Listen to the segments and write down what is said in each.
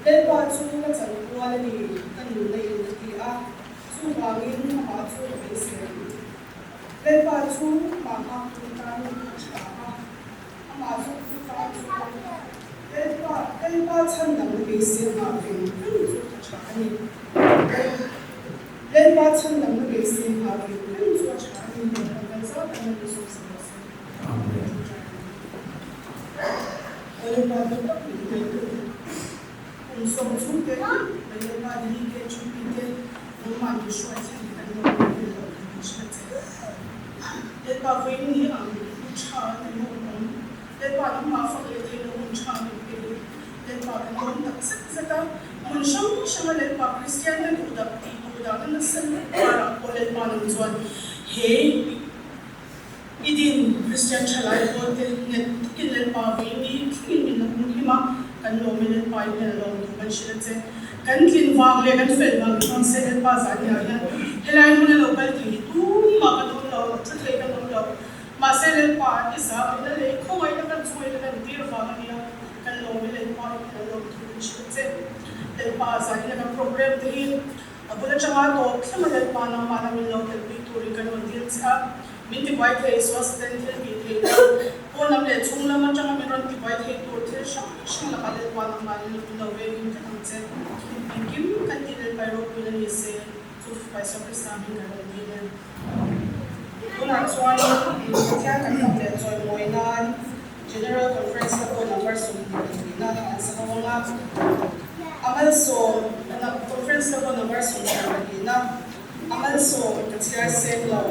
Lepa chu ka chan kuala ni kan lu nei ti a chu wangin ma chu be se lepa chu ma ha ku ta ni cha a ma chu ta chu lepa chan dang be se ma be chu cha ni lepa chan dang be se ma be chu cha ni kan sa kan ni su se amen lepa ta ni som chute le ma di ke chupite no ma di shwa cha ni kan no ni shwa cha le pa ve ni ang cha ni no le pa ni ma fa le te no cha ni pe le pa kan no ta sa ta mun sham sham le pa christian ne ku da na san para ko le pa no chuan he idin christian chalai ko te ne kin le pa ve ni kin ni na ni ma kan no minute pai ne lo ban shi che kan kin wang le kan fel wang kan se le pa sa ni ya helai mun lo pal thi tu ma ka do lo cha thei kan lo ma se le pa ni sa ne le khoi na kan chui na kan dir wang ni kan lo le pa ne lo ban shi che le pa sa ni kan program te hi abula chama to thama le pa na ma na min lo te pi tu ri kan lo dir cha min ti bai the swas ten the bi the ko nam le chung la ma chama min ron ti bai the tu the shang la ka le pa na ma ni lo ve ni kan che kim kan ti le bai ro pi ni se tu pai sa pri sa min kan ni ne ko na chuan kya kan kam le choi moi nan general conference ko number so na an sa ko nga amal so na conference ko number so na amal so kachia se lo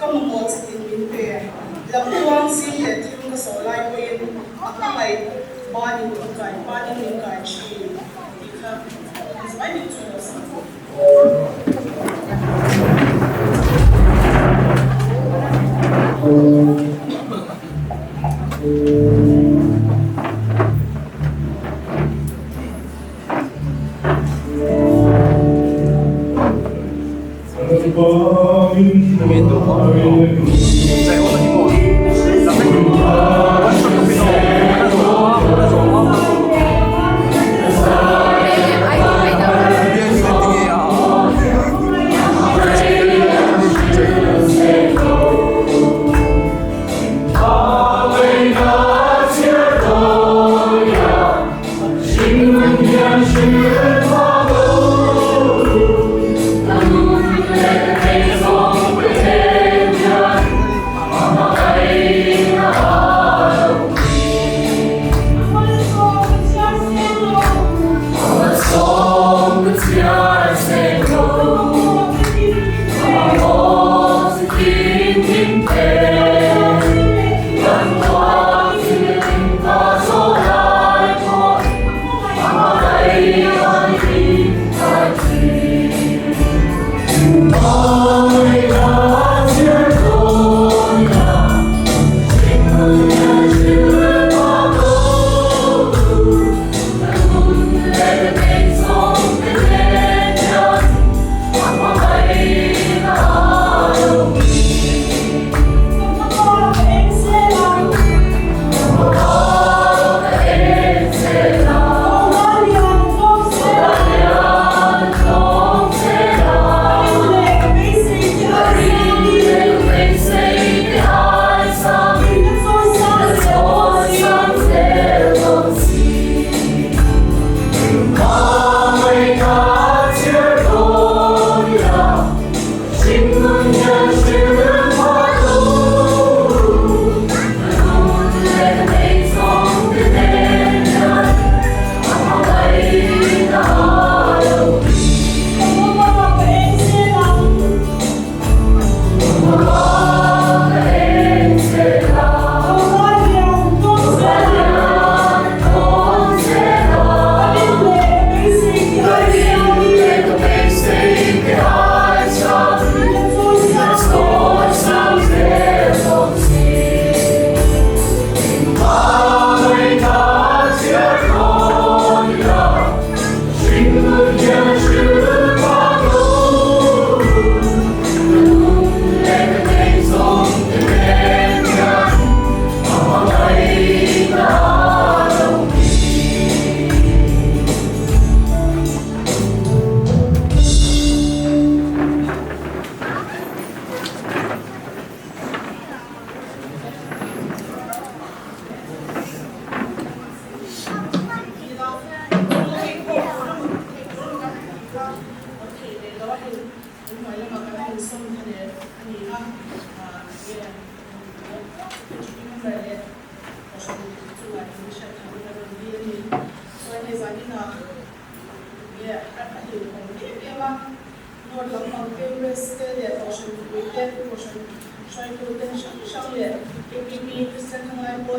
como mo tin min pe la puang si le tin ko so lai ko yin akai body ni kai chi ka is I need to know something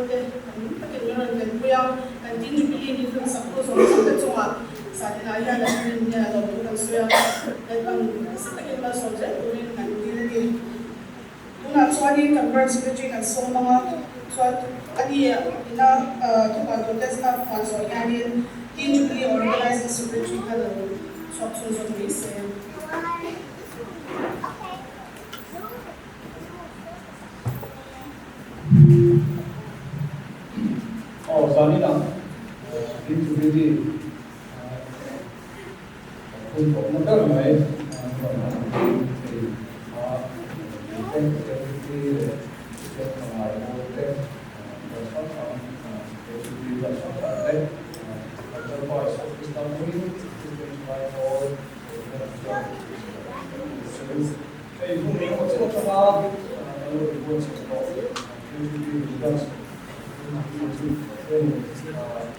te pakin meron kan kuya kan tin Jubilee ni kan sakto so sa chunga sa dinaya na niya lo kan suya at ang sa takin ba so je urin kan dinagi una swali convert secretary kan so mga swat ani ina tuwa to test na pa so yani tin Jubilee organizing secretary kan so so ni se Zani lang, tin Jubilee, kung magkaramay,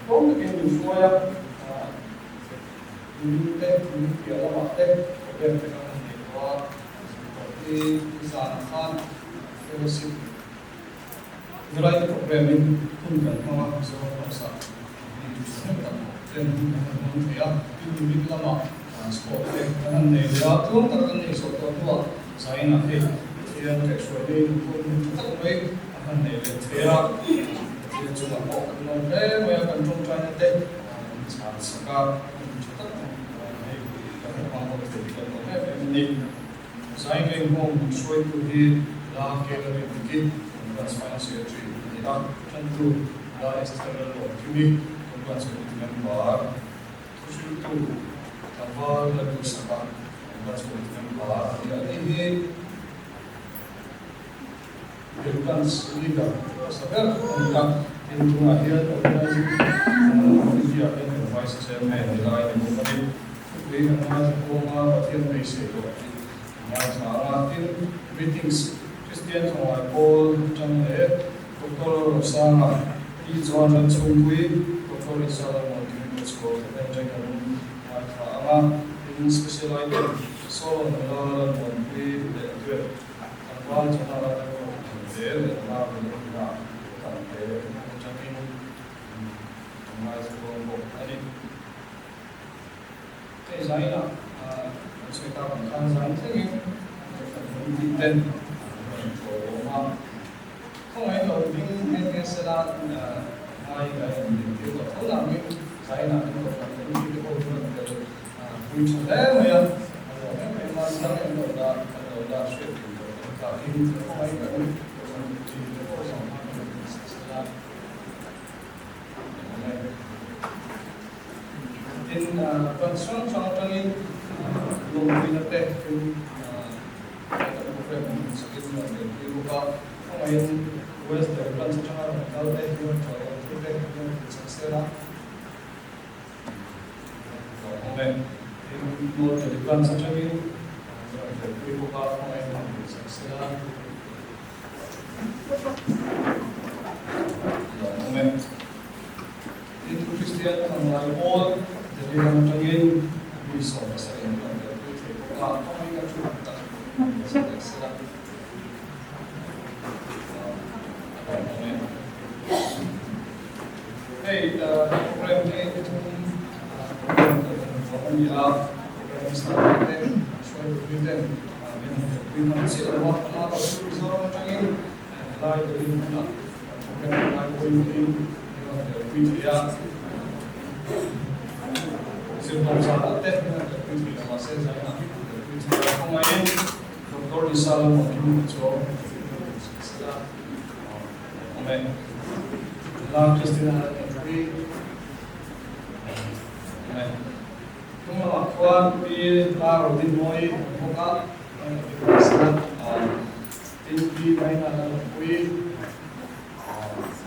kung naging suya, hindi alam natin, kaya pinakang seperti misalkan fellowship mulai programming pun kan mga sa dan ya itu lama sport kan nila tuh kan ni so tua saya nak yang actually pun tak baik akan nila saya cuma kok kan saya akan coba nanti sekarang saya ingin mengusulkan tuhi lah kelari bukit dan financial trade. Kita tentu lah eksternal kami bukan seperti member. Khusus itu kapal lalu sabah bukan seperti member. Ini bukan liga. Sebab kita itu akhir organisasi dia yang vice chairman nilai yang mungkin kita nak koma Pathianni itu. Yang sangat meetings Christian sama Paul jangan Dr. Rosana di zaman sungguh Dr. Rosana mungkin sekolah dan jangan sama in special item solo dalam mungkin itu apa jangan ada there apa benda sampai jangan mas sekolah ini saya kita akan santai dan không ai đâu nhưng cái sẽ là hai cái điều đó không làm nhưng sai là cái đó là cái câu chuyện là vui chơi đấy mà cái mà nó cái đó là chuyện là khi không ai cái in concern trong cái lùng đi nó tệ cái program sakit yang dibuka pemain West dari plan secara kalau yang program yang sukses pemain yang dari plan secara dibuka pemain yang sukses pemain itu Christian mulai all jadi yang tengin bisa bahasa Indonesia dibuka pemain yang sudah Hey, program ini program starter, soal berita, berita sih ada waktu apa seorang macam ini, lain dari mana, program lain ini, berita, sebelum saat berita masih saya berita pemain. Dr. Isal mungkin coba setelah komen lah Christina tapi komen cuma lakukan di baru di moi buka setelah tinggi main ada kui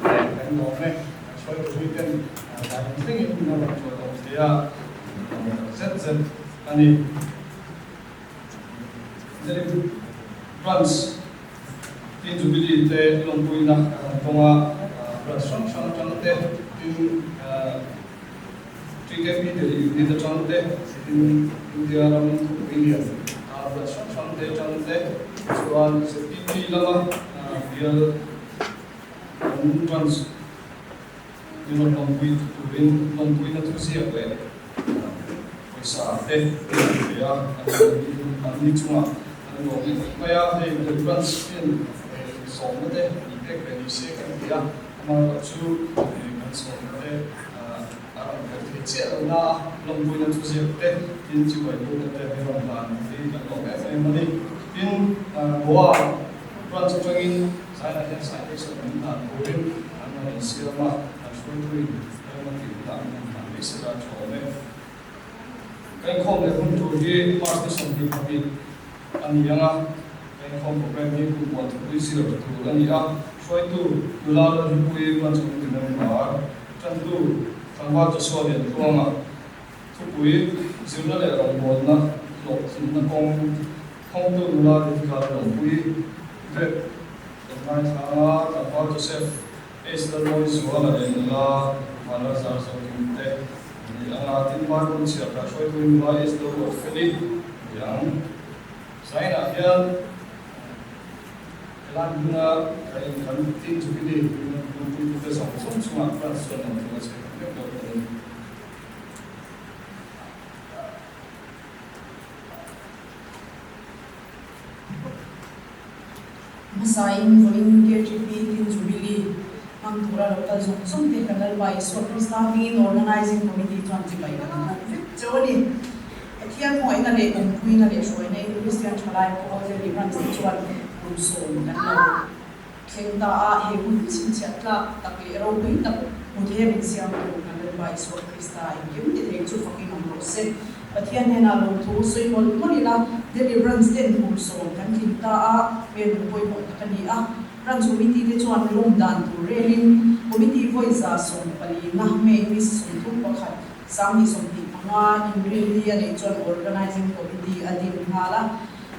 kan komen soal weekend dan penting itu nama coba dia set ani jadi France tin Jubilee te longpui na tonga restaurant sang te tin TKP di the chang te in India ram India restaurant sang te soal seperti lama dia kan runs you know long point na tu siya le sa te ya ani chunga ano kaya the runs in so mate tek ni se kan dia ama chu kan so mate arang ka che na long point na tu siya te tin chu ai ko te he ron ban ni kan lo ka sai mani in boa runs changin sai na sai te so na ko rin ana sia ma shoi tui na ti ta na se ra chole Inkhawm le hun tu hi mas ni som ni phabi ani anga Inkhawm program ni ku bon tu si lo tu ani a shoi tu la la ju pui ban chu ni na ma chan tu thangwa tu so le tu anga tu pui zirna le ram bon na lo sin na kong tu la de ka lo pui ve mai tha ta pa tu se es la lo is wala le la wala sa so ki te tin bar kun sia ka shoi tu ba is the word fili yang sai na hian lan na kai kan tin Jubilee kun tu song chunga kan so na tu se Masain volunteer in Jubilee ang tura local zong te kanal by so Christine organizing committee 25 kan joni atian mo ina le kung na le so ina Christian chalai ko je libran chuan so kan lo kenda a he kun chin chatla takle ro pui tak muthe bin siam ko kanal by so Christine yum te chu fucking on se Pathianni na lo thu soi mol molila deliverance den hum so kan kinta a pen poi mo takani a ran committee de chuan lom dan tu relin committee voice a som pali na me mis som thu pakhat sami som ti anga in really ani chuan organizing committee adin hala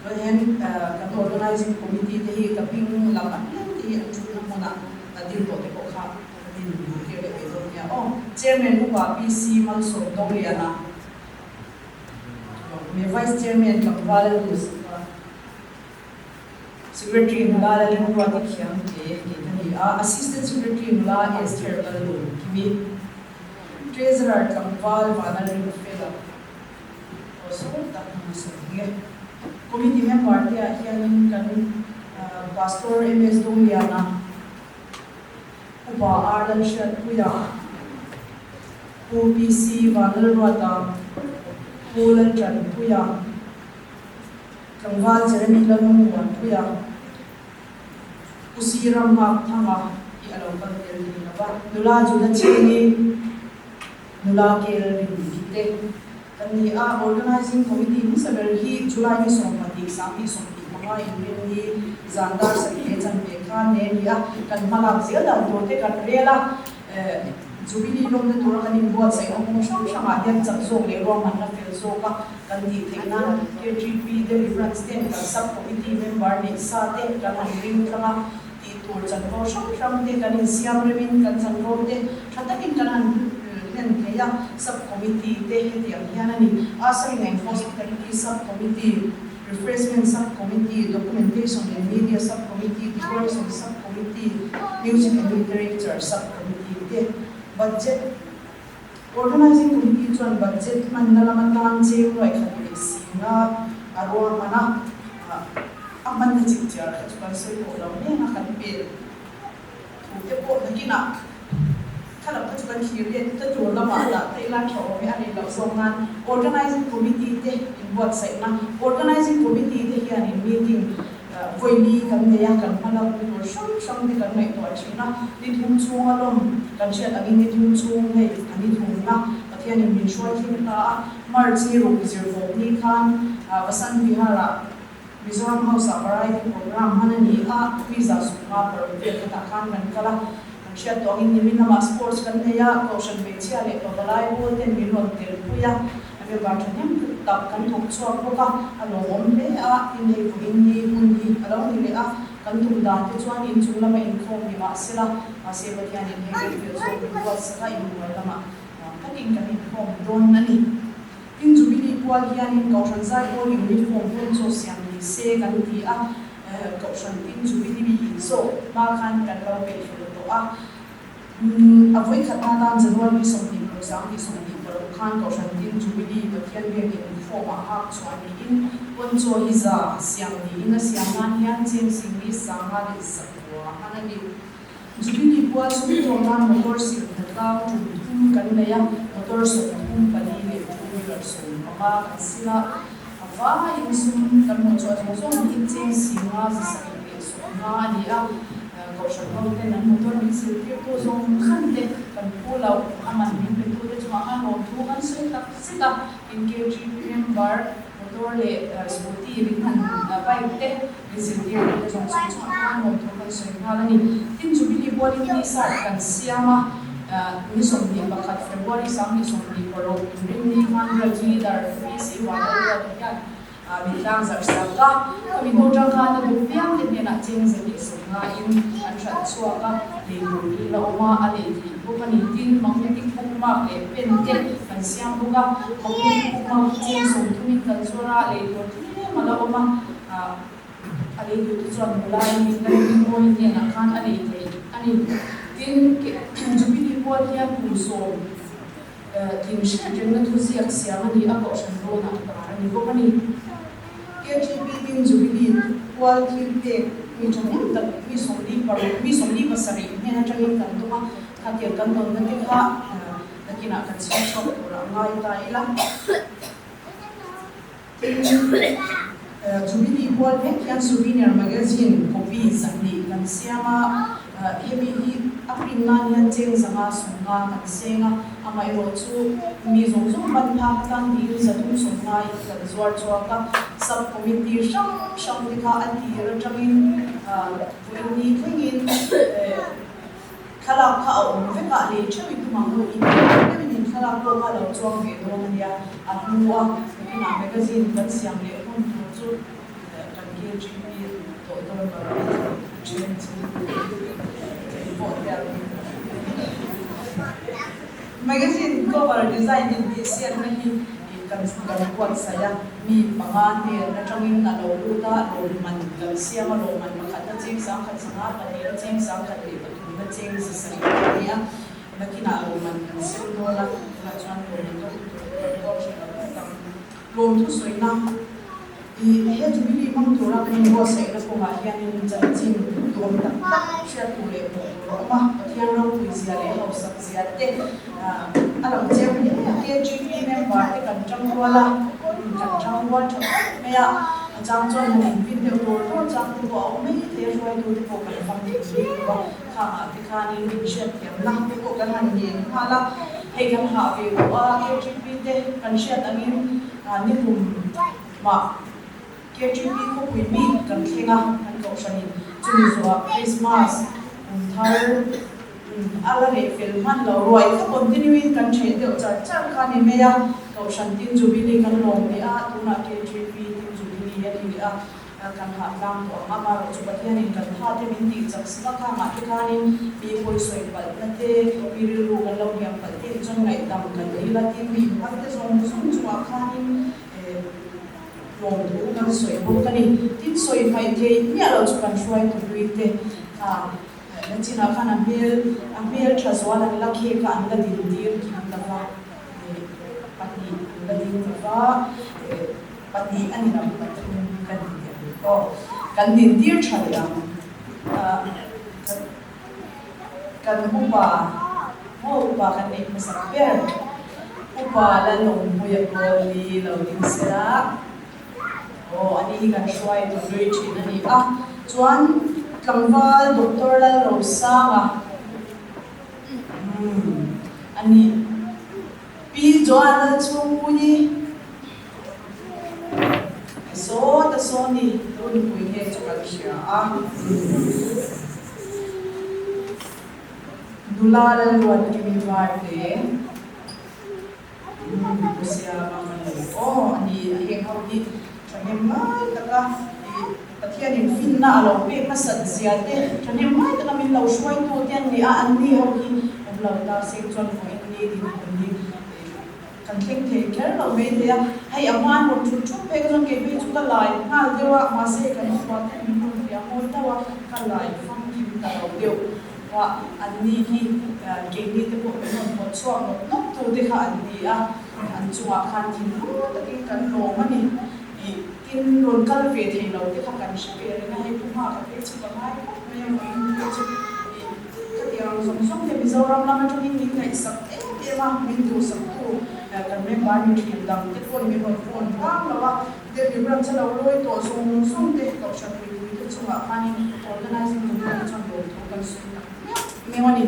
when kan organizing committee te hi kaping lapan ti an chu na mona adin ko te ko kha adin ke le be do ya oh chairman hu ba pc mal so do liana me vice chairman kapwal Secretary Nula Ling Wati Kiang Ke Kitani Assistant Secretary Nula Esther Lalu Kimi Treasurer Kamval Vanal Fela also that Musaye Committee member Tia Hianin Kan Pastor MS Doliana Upa Ardan Shat Puya OPC Vanal Wata Polan Chan Puya Kamval Jeremy Lamu Puya Usiram hak thanga I alo kan tel ni ba nula juda chini nula kel rin kite kani a organizing committee ni saber hi July ni somati sami somti mga indin ni zandar sa chan be kha ne ya kan malak sia da dote kan rela Jubilee long de tora kan buat sai ong shang shang a yan chak zo le ro man na fel zo ka kan di thena KGP deliverance ten kan sub committee member ni sa te kan ring thanga ti tur chan ro shang shang te kan siam revin kan chan ro te thatakin kan han len theya sub committee te he ti hian ani asai ngai hospitality sub committee refreshment sub committee documentation and media sub committee tourism sub committee music and literature sub committee te budget organizing committee chuan budget man nalaman tan cheu roi khati singa arwa mana aman na chikchar chuan soi ko lo ne na kan pe te po nakina khala ka chuan khiri te to lama da thailand tho me ani lo songan organizing committee te in what sai na organizing committee te hian in meeting voini kan ya kan phala ko sham de kan mai to china ni thum chung alom kan chet ani ni thum chung nei ani thum na Pathianni min shoi thin ta march ni ro reserve ni khan wasan bihara Mizoram House variety program hanani a visa suka per ta khan kan kala kan chet to in ni na sports kan ya caution be chia le to balai bo ten ni ron tel puya ave ba thanyam tak kan thok chuak ko ka alom le a in nei puin ni mun ni alom ni le a kan tum da te chuan in chung lama Inkhawm ni ma sela a se Pathianni ni he feel so ko sa in mo lama takin kan Inkhawm don nani in Jubilee kwal hian in caution sai ko uniform pon so siam ni se kan ti a cậu sản tin Jubilee so mà khan cần lâu về phía đó với khát na tan dân văn đi sống tìm rồi sáng đi sống tìm rồi khan cậu sản tin Jubilee và thiên về cái phổ mà học xoay in quân cho hiza xiang đi in xiang nan hian chen sinh đi sang ha đi sắc hoa anh đi Jubilee qua số trong nan motor sinh thật cao trung cần này motor số trung bali về trung là số mà sila và in sum cần một số trong số những chen sinh ha đi sắc số ha đi cậu sản phẩm tên là motor bị siêu tiêu tô trong khăn tên cần phụ lâu aman mình bị phụ cho mà ăn thu ăn sẽ tập in kia GPM bar motor le scooty ring han bike te diesel gear le trong số ăn thu ăn sẽhala ni tin Jubilee body ni sa kan siama ni som ni bakat February sang ni som ni paro ring ni man ra ji dar PC wa ya mình đang dạy sao cả, mình hỗ trợ cả là đúng việc thì mình đã chinh dịch để sống nga in ăn sản xuất cả để đổi đi lâu mà anh ấy thì bố cái niềm tin mà mình tin không mà để bên trên phần xem bố cái mà mình không mà chinh sống thì mình cần số ra để đổi mà lâu mà anh ấy thì tôi chọn một lại mình cần mua những cái nào khác anh ấy thì anh ấy tin cái Jubilee bố thì cũng số thì sẽ trên cái thứ gì cũng sẽ anh ấy áp dụng rồi nào anh ấy bố cái niềm KGB Jubilee wal thilpe mi thongin tak mi somli pasari hena tangin kan tuma khatir kan don na ke kha nakina kan sa chok ora ngai ta ila Jubilee wal he souvenir magazine copy sani kan siama hebi hi aprin na hian cheng zanga sunga kan senga amai ro chu mi zong zong ban pha kan di zatum sunga kan zuar chawka sub committee sham dikha ati ra tangin ni thingin khala kha om ve ka le chawi tu mang lo in ni khala ko ka lo chawng ve do nia anua na magazine kan siam le hon chu kan ke chi to to ba chen magazine cover design in this year nahi kan kuat saya mi pangan ne na tangin na lo luta lo man kan sia ma lo man makhat na ching sang khat sanga ka ne ching sang khat le pathum na ching si sari ya na kina lo man kan sil do la na chan lo ni ko lo tu soi na he Jubilee mang thora kan bo sai na ko ma hian in chan chin dom ta share tu le ma pathian ro pu sia le ho sak sia te alam che ni ke GP member te kan chang wala kan chang wa tho me ya chang chon ni pin te ro ro chang tu bo me te roi tu ko kan fam ni ko kha ma te kha ni ni shet kem na te ko kan han ni hala he kan ha ve wa ke GP te kan shet angin ni rum ma KGB ko pui mi kan thenga kan ko shani chumi zo Christmas thar ala re fel man lo roi ka continue kan che de cha ka ni me ya ko shan tin Jubilee kan long ni a tuna KGB tin Jubilee ya ni a kan ha lang to ma ma ro chu Pathianni kan ha te min ti chak sma ka ma te ka ni mi poi soi pal na te mi ri ru kan lo hiam pal te chong nai dam kan ni la tin mi ha te zong sum chu a kha ni long tu kan soi bo kan ni tin soi mai the ni alo chu kan soi tu ri te na china khan amel thazwa la lakhe ka an la dir dir ki an la va pati la dir va pati ani na pati kan din dir thaya kan upa kan ek masaper upa la long moya ko li lo din sera ani kan shwai tu roi chin ani chuan Kamval Dr. La Rosa ani pi joana chuni so ni don pui he chakal shia dulala luan ki mi warte sia ma ani he hawdi chamema taka Pathianni fin na alo pe pasat ziate chane mai ta min lo shwai to tian ni an ni ho hi lo ta se chon ko in ni din ni kan theng the ker lo me le hai aman mo chu chu pe ko ke pe chu ka lai ha dewa ma se kan ko ta ni dawa kalai fang kim talo deu wa anni hi keni te po non chuak no tu te kha anni a an chunga khan thin lu takin kan lo mani tin ron kal ve thei lo te kha kan shi pe na he puma ka pe chi ba mai me mo chi ka tiang som som te mizoram lama to ni kai sak ma min tu sak tu kan me ba ni thil dang te pon mi ron phone bang lawa te mi ram cha lo loi to song song te to sha pi te chunga khani organizing committee chon lo to kan su me wani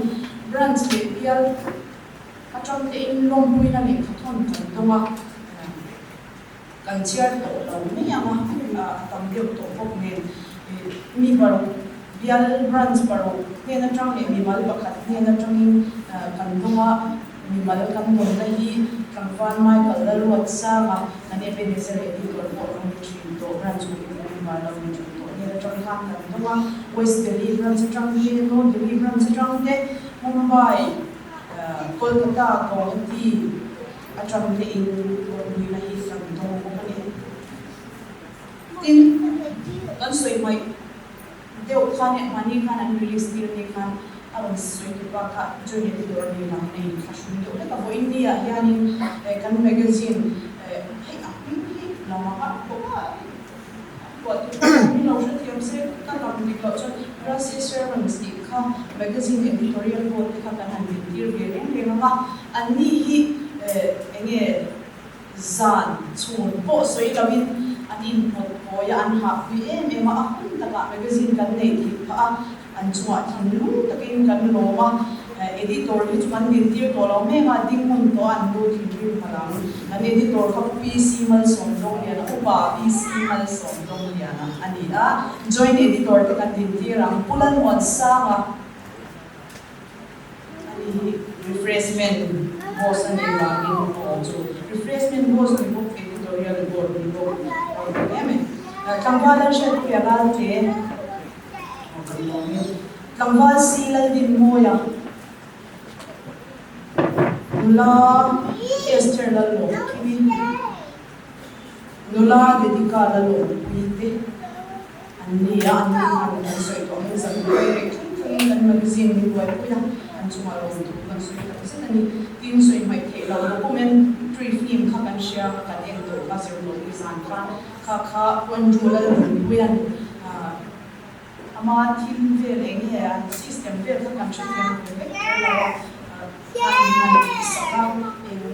branch le pial atram te in long pui na le thon kan tonga kan chiar to lo ni ama tam deu to pok ne mi baro pial branch baro ne na tang le mi mal bakhat ne na tang in kan tonga mi mal kan mon la hi kan fan mai kal la ruat sa ma na ne pe ne se le di ko ko ni thin to branch ko ni ma la ni to ne na tang han kan tonga west delhi branch tang hi no delhi branch tang te mumbai kolkata guwahati atram te in ni na hi kan tonga ko ni tin kan soi mai deu khan mani khan an release dir ni khan aron soi ke ba kha join ni dor ni na nei khashun deu le ka bo india yani kan magazine hai a hi la ma ka ko what you know should you say ka kam ni ko chon rasi servants ni kha magazine editorial board kha kan han dir ge le ma ani hi enge zan chun po soi lawin anin ko ya an ha pi em ma hun ta ka magazine kan nei thi pha an chua thin lu takin kan lo ma editor ni chuan din tir to lo me ma ding mun to an lu thin ri malang an editor ka pc mal som dong ya na upa pc mal som dong ya na ani a joint editor te kan din tir ang pulan wan sa ma ani refreshment boss ani la in ko chu refreshment boss ni book editorial board ni book eme kangwala shed pe agal te kangwal silal din mo ya nula Esther la lo kimi nula dedika la lo pite anni kan soi to min san direct kan magazine ni boy ko ya an chuma lo to kan soi ta sa ni tin soi mai the lo document pre film kha kan share kan em to ka ser lo izan kha wan jula lo yan ama team ve leng he system ve kha kan share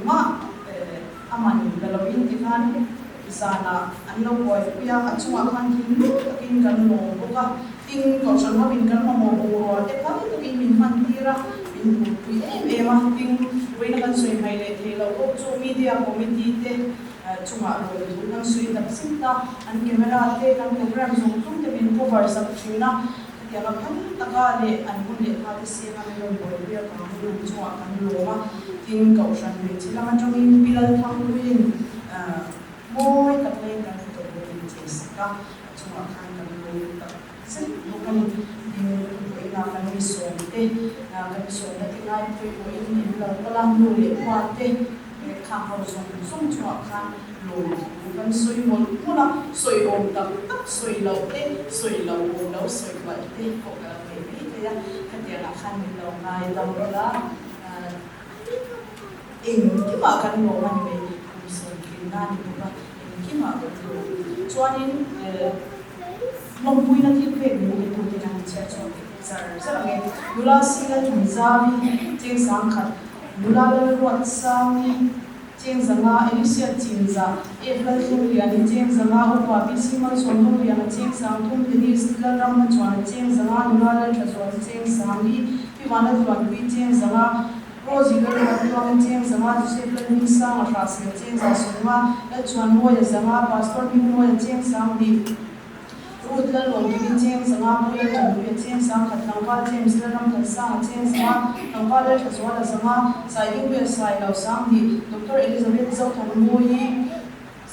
ma aman dalawin ti khan sana anlo boy kuya achwa khan hin takin kan no boka tin ko san ma bin kan mo ro te kha takin min man tira bin pu e ma tin weina kan soi mai le the lo ko chu media committee te chunga ro tu kan sui tak sinta an camera te kan program zong tum te bin cover sak china ya ka kan taka le an kun le kha te se kan lo boy ya ka mu chunga kan lo ma tin ko san le chila ma tong in pilal thang luin moi ka tle kan to ni ches ka chunga kan kan lo ta sen lo kan din ko ina kan mi so te kan so na ti nai ko in lo ko lang lo le kwa te kha ho song chunga kan lo kan soi mon puna soi om tak soi lo te soi lo lo soi ba te ko ka me te ya ka te la khan ni lo ngai dam la ki ma kan lo man me so ki na ni ba ki ma ko chuanin mong pui na thi pe ni tu ti na che cho sa nge dula si la thun za vi cheng sang khat dula la ruat sang ni cheng zanga elisia chinza efla thum ya ni cheng zanga upa pi simal som thum ya na cheng sang thum ni stila ram ma chwana cheng zanga dula la thaswa cheng sang ni pi mana thwan pi cheng zanga rozi la thwan cheng zanga joseph la ni sang ra se cheng za suma la chwan mo ya zanga pastor ni mo ya cheng sang ni Ruth la long ki cheng zanga mo ya chwan pi cheng sang khat lang ka james la ram khat sang cheng zanga lang ka la thaswa la zanga sai yu sai lo sang ni Dr. Elizabeth Zhou Thang Moi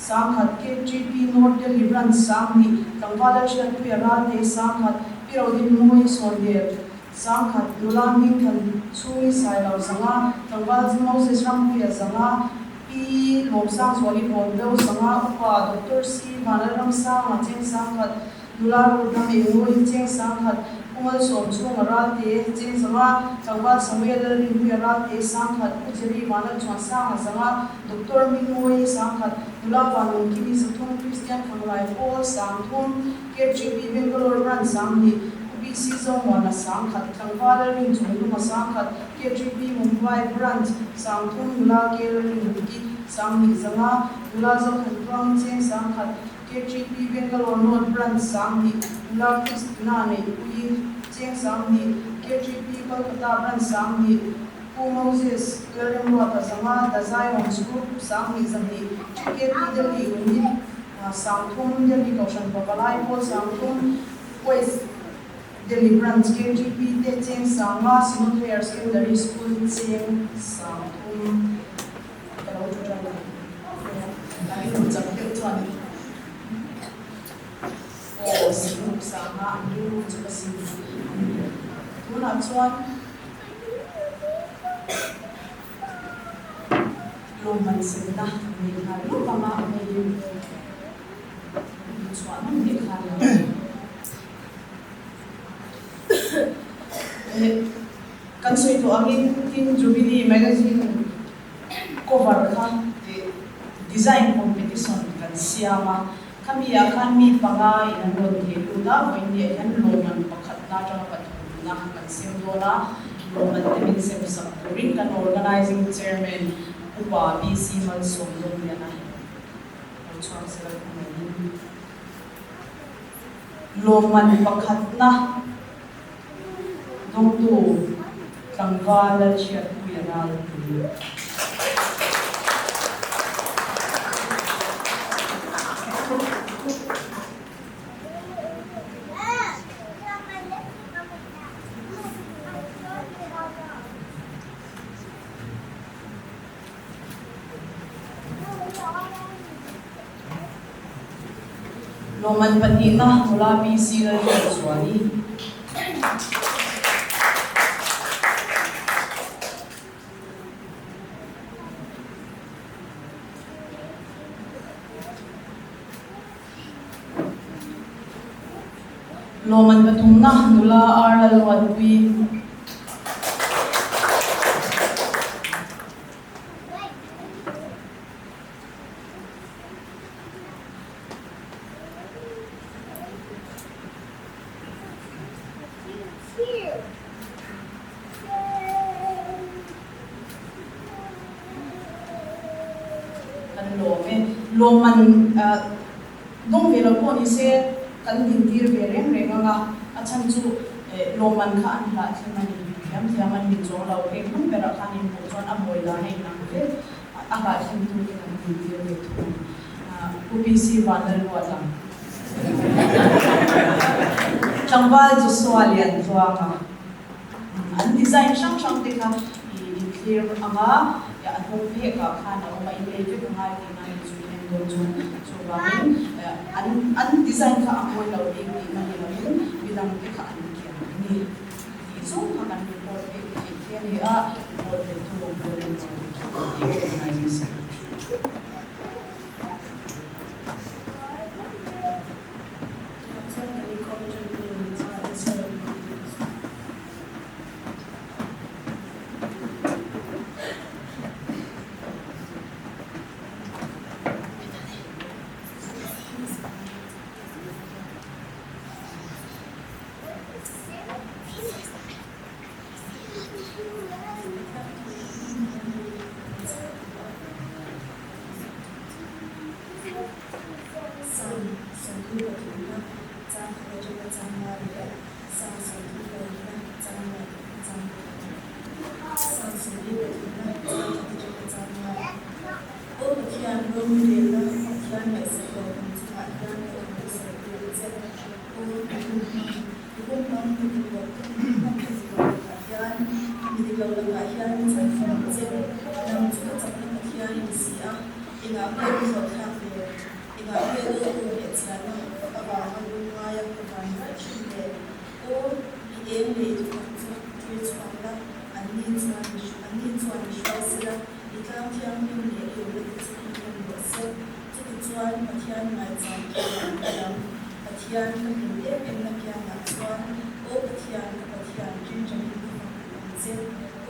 sang khat ke GP North Delhi branch sang ni tangwala sha tu ya ra te sang khat piro din moi sonde sang khat dulang ning khan chui sai lo sanga tangwala Moses ram pu ya sanga pi lom sang swali bon do sanga upa Dr. C Banaram sang ma cheng sang khat Nula Rudam Engoi Cheng Sanghat Kumal Som Chung Arate Cheng Sanga Tawal Samuel Ringu Arate Sanghat Ujeri Mana Chuan Sang Sanga Dr. Mingoi Sanghat Nula Panung Kimi Sathung Christian Kanglai Paul Sangthum KJP Bangalore Run Sangni BC Zone Wana Sanghat Tangwala Ring Chunguma Sanghat KJP Mumbai Branch Sangthum Nula Kel Ringu Sangni Zanga Nula Zokhan Tuang Cheng Sanghat KJP Bangalore North Branch Sangni Nula Kristina Ne Ui Cheng Sangni KJP Kolkata Branch Sangni Pu Moses Leremwata Zanga The Zions Group Sangni Zangni KJP Delhi Unit Sangthum Delhi Kaushan Papalai Paul Sangthum West Delhi Branch KJP Te Cheng Sangma Sinod Higher Secondary School Cheng Sangthum Kalau tu jalan lagi macam tuan oh Sinod Sangma dulu cuba sini tu nak tuan loman sebentar ni kalau mama ni tuan ni kalau Kansoi to angin tin Jubilee magazine cover ka design competition kan siama kami akan mi panga inanod ke tuna hindi kan loman pakhat na jang patuna kan simdona loman temin sem sa ring kan organizing chairman upa BC mal somdon yana chuang sila kumain loman pakhat na Dongtu Tangwala Chiat Kuyanal Loman Patina mula BC Swani Loman Patumna Nula Arlal Wadwi Loman dong vela po ni se kan dintir bereng renga achan chu loman kha an la themani thiaman min jong lau ke kun pera khanin po chon amoi la nei nang ke aka thim tu ke kan dintir be thu UPC wanal wala changwal ju swalian thwanga an design shang te kha i clear anga ya athong phe ka khana o mai le ke ngai ni nai chu nem do chu so bamin an design ka amoy lo ding ni mani lo bilang ke ka an kian ni so ka kan report ke ni a report to lo ko ni organization Pathian kan inte ämna kärna swan och Pathian jinjang se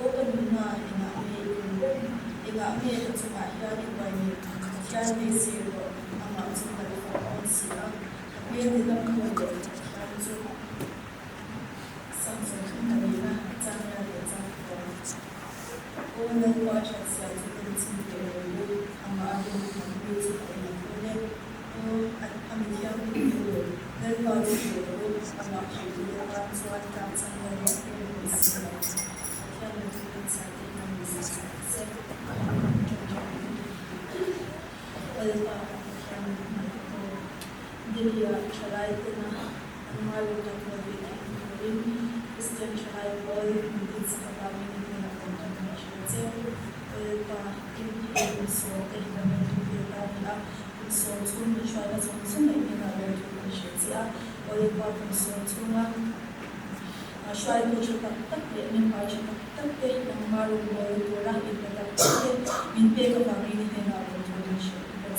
och kan nuna inga me kan suma hiya ni wani Pathian me se ro ama suma fa on sira me de lam ko de kan so sam so kan na tang ya de tang ko o na ko cha sia de kan sin de ama de ko be se ko na ko de o am hiya ni de then God is the rules of not you. The ones who are done some of the things that can be inside the numbers. Well, India try to my work at the Christian try boy it's about me in a contamination. So, India so so to try to so make in our relationship. Oleh sebab so cuma syai tu tak ni macam tak yang malu boleh orang itu tak mimpi ke kami ni hendak berjuang.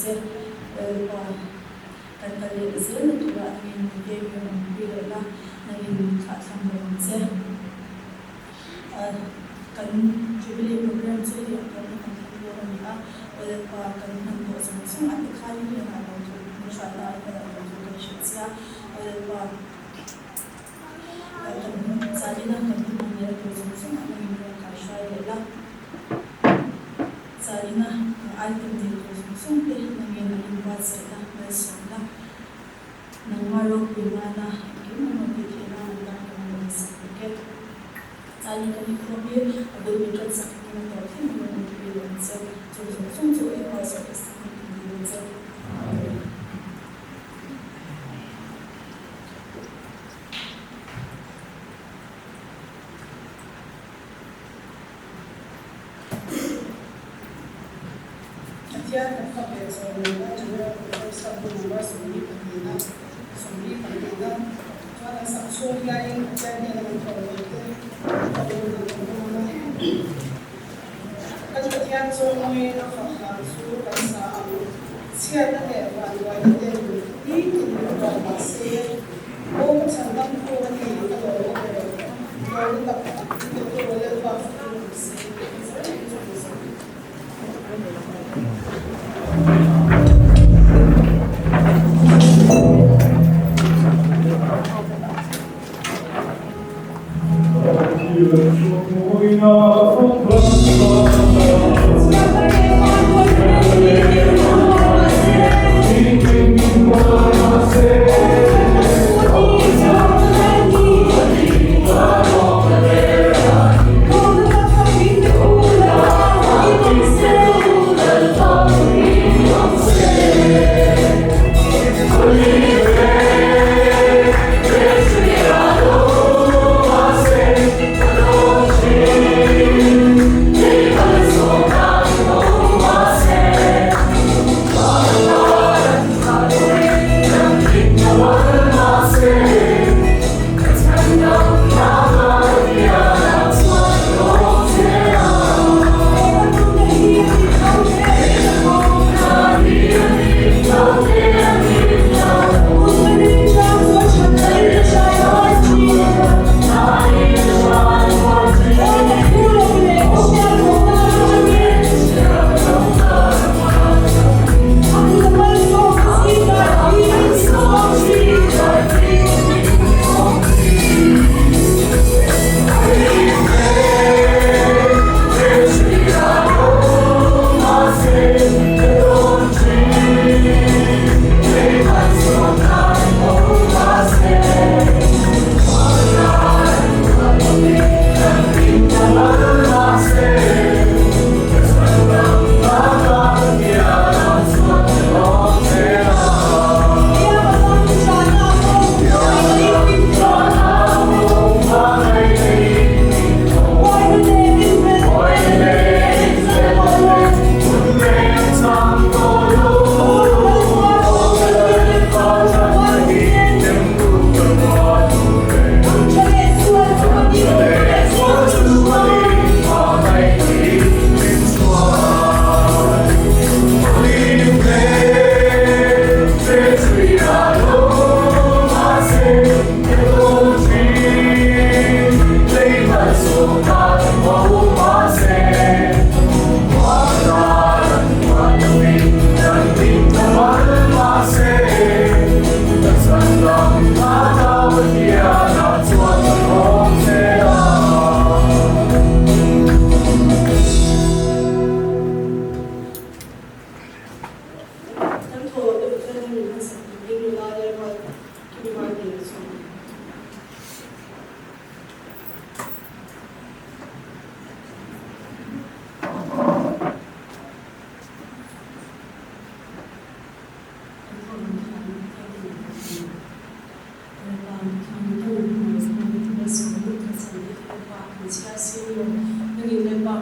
Jadi kan kali Israel tu orang mimpi lah nanti tak sampai macam kan Jubilee program tu yang kami orang ni oleh sebab kan nampak semua ada kali yang ada untuk masyarakat ada untuk masyarakat. Salina kami representasi mengenai kasyai adalah Salina item representasi mengenai invasi adalah masalah nangarok bimana gimana kita nak mengasak Salina kami kami ada mikir sakit kita tapi mengenai invasi so invasi Pathian kan pakai seorang juga satu nama sendiri pembina cara saksul yang jadi dalam kalau kan Pathian seorang yang fakir kan sah siapa yang buat itu buat masih senang kalau tak itu boleh buat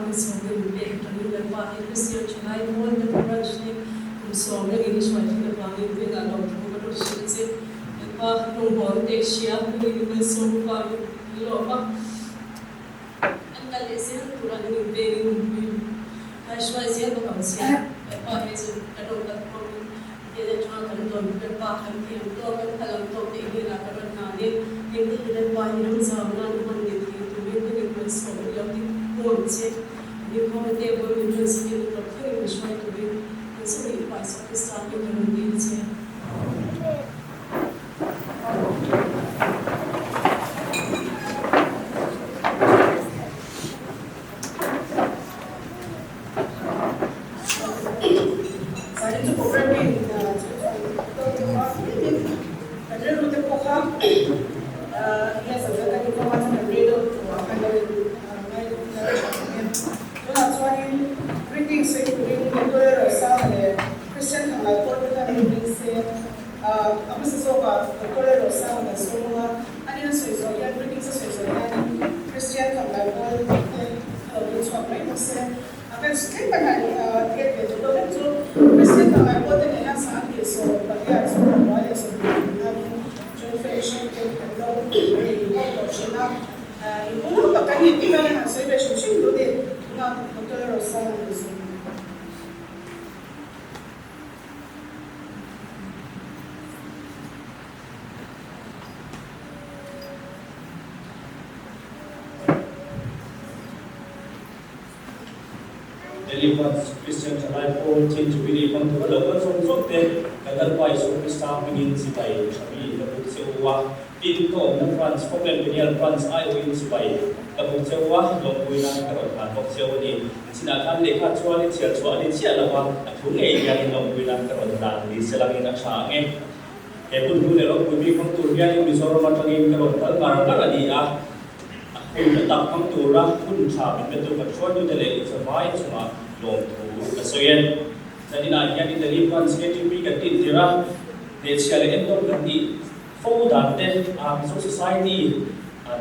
cái số người về trong những lần qua thì cái siêu chúng ai muốn được branch này cũng số người đi xoay thì được vào những việc làm đồng thời có sự sẽ qua nông hộ để chia với những số qua những lỗ mà anh ta để sẽ được vào những về những hai xoay sẽ có cảm giác qua cái sự cái đầu tập không thì để cho nó thành đồng cái qua thành thì tôi cái thay làm tôi để đi là cái vấn đề này những cái lần qua những giờ nó mình đi thì tụi mình cái số lượng thì buồn chết nhưng không thể với mình được sự nghiệp tập thể mình xoay tụi mình sẽ bị phải sắp tới sao như mình đi chết Christian Jubilee team Jubilee pang tu kalau kan song te kadang pai so Krista mingin si pai kami lebut sewa Inkhawm na France Scotland Peniel France ai win si pai lebut sewa long wina karot han bok sewa ni sinakan lekha chuan chial chuan ni chia lawa thung ei yang long wina karot dan ni selangin aksha nge he pun tu le long pui pang tu ya ni misoro matangin karot tal mar kar ani a kun tak pang tu ra kun cha bin tu ka chuan tu le is a vai chuma long tu kasoyen jadi na yani dari France KTP ka tin tira de siale endor kan di fo dan te so society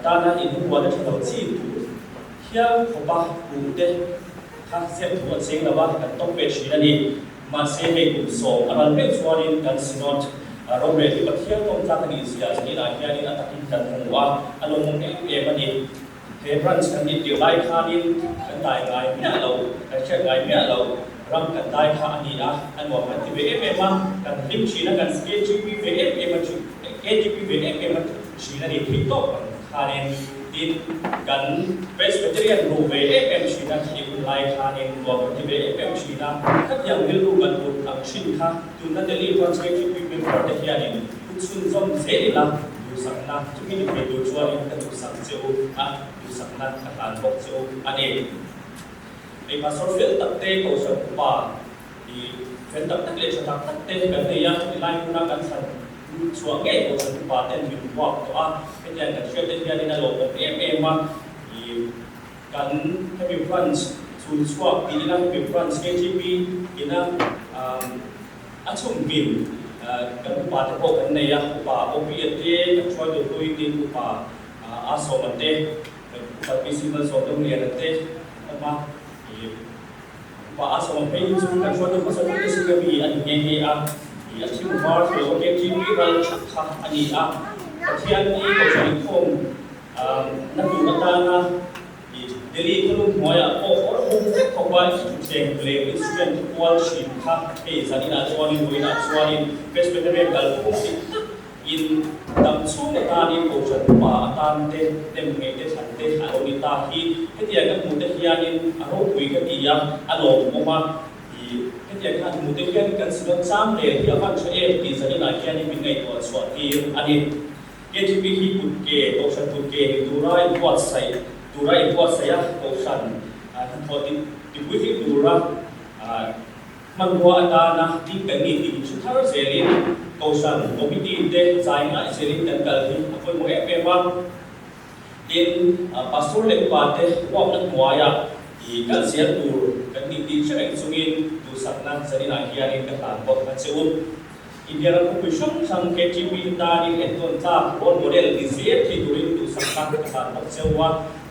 dana in hu wa da thau chi tu hia khoba ku te kha se tu seng la wa kan top pe shi na ni ma se he ku so aral pe chuanin kan sinot robe ti pathia tom ta kan isia jadi na yani atakin kan wa along e mani he France kan ni ti lai kha ni kan dai ngai mia lo kan che ngai mia lo ram kan dai kha ani a an wa kan ti ve ma kan him chi na kan KGP ve ma chi KGP ve ma chi na ni thi to kha nen tin kan presbyterian ru ve chi na chi kun lai kha nen wa ti ve chi na khat yang mil ru kan tu ang shin kha tu na deli France KGP ve ta hian ni sun zom ze la du sak na tu ni ve du chuan kan tu sak cheu a du sak na ka han bok cheu ani ai mà số phiếu tập tê cầu sở bà thì phiếu tập tất lệ cho tập tê cái này á thì lai cũng đang cẩn thận xuống nghe cầu sở bà tên mình hoặc đó cái này là chuyện tên này là lộ một em mà thì cần cái việc France xuống xuống thì là việc France KGP thì là áp dụng mình cái bà thì bộ cái này á bà ông biết thế cái cho được tôi tin của bà áp dụng một tê bà bị sinh ra số đông liền tê mà và asal pay itu kan suatu pasal itu sekali ani nyanyi di asim var so KTP ral chakha ani Pathianni ko sa Inkhawm natu matana di Delhi ko moya ko ba cheng ble student wal shin kha e sanina chuanin buina chuanin presbyterian gal in dam chu ne ta ni ko chan pa tan te tem nge te than te alo ni ta hi hetia ka mu te hianin aro pui ka ti ya alo mo ma i hetia ka mu te hian kan silon sam le ya van che e ti zani na hianin min ngai to chwa ti ani KTP hi put ke ko chan put ke durai wat sai ya ko chan ko ti pui hi dura man wa ta na ti ka ni ti chu thar zelin cầu sản committee để giải ngã xử lý tận cần thì tôi muốn em mà đến pastor lệnh quan để quan đất ngoài thì các sĩ tu các ni ti cho anh sung in tu sắc năng xử lý này kia nên các bạn có thể chịu India là một trong sang KTP ta đi đến tuần ta role model thì dễ thì tu rin tu sắc năng các bạn có chịu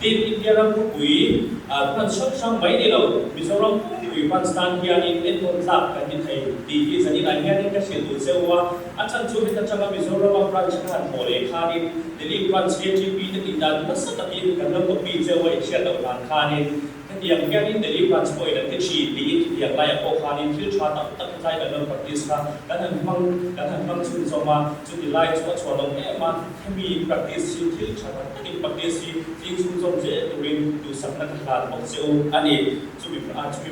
tin India ram pui pan shot sang mai ni lo Mizoram pui pan stan Pathianni en ton tlak kan ni thei ti ki zani lai hian ka sil tu sewa achan chu heta changa Mizoram branch khan hole khanin Delhi branch KGP te tin dan na sa takin kan lo ko pi sewa ichia lo kan khanin yang hian Delhi branch poi dan te chi li yang lai ko khanin thil tha tak tak lai kan lo practice kha kan han mang chun zoma chu ti lai chu chwa lo ma mi practice chi thil tha tak in practice chi chun zom je turin tu sakna khan ok seu ani chu mi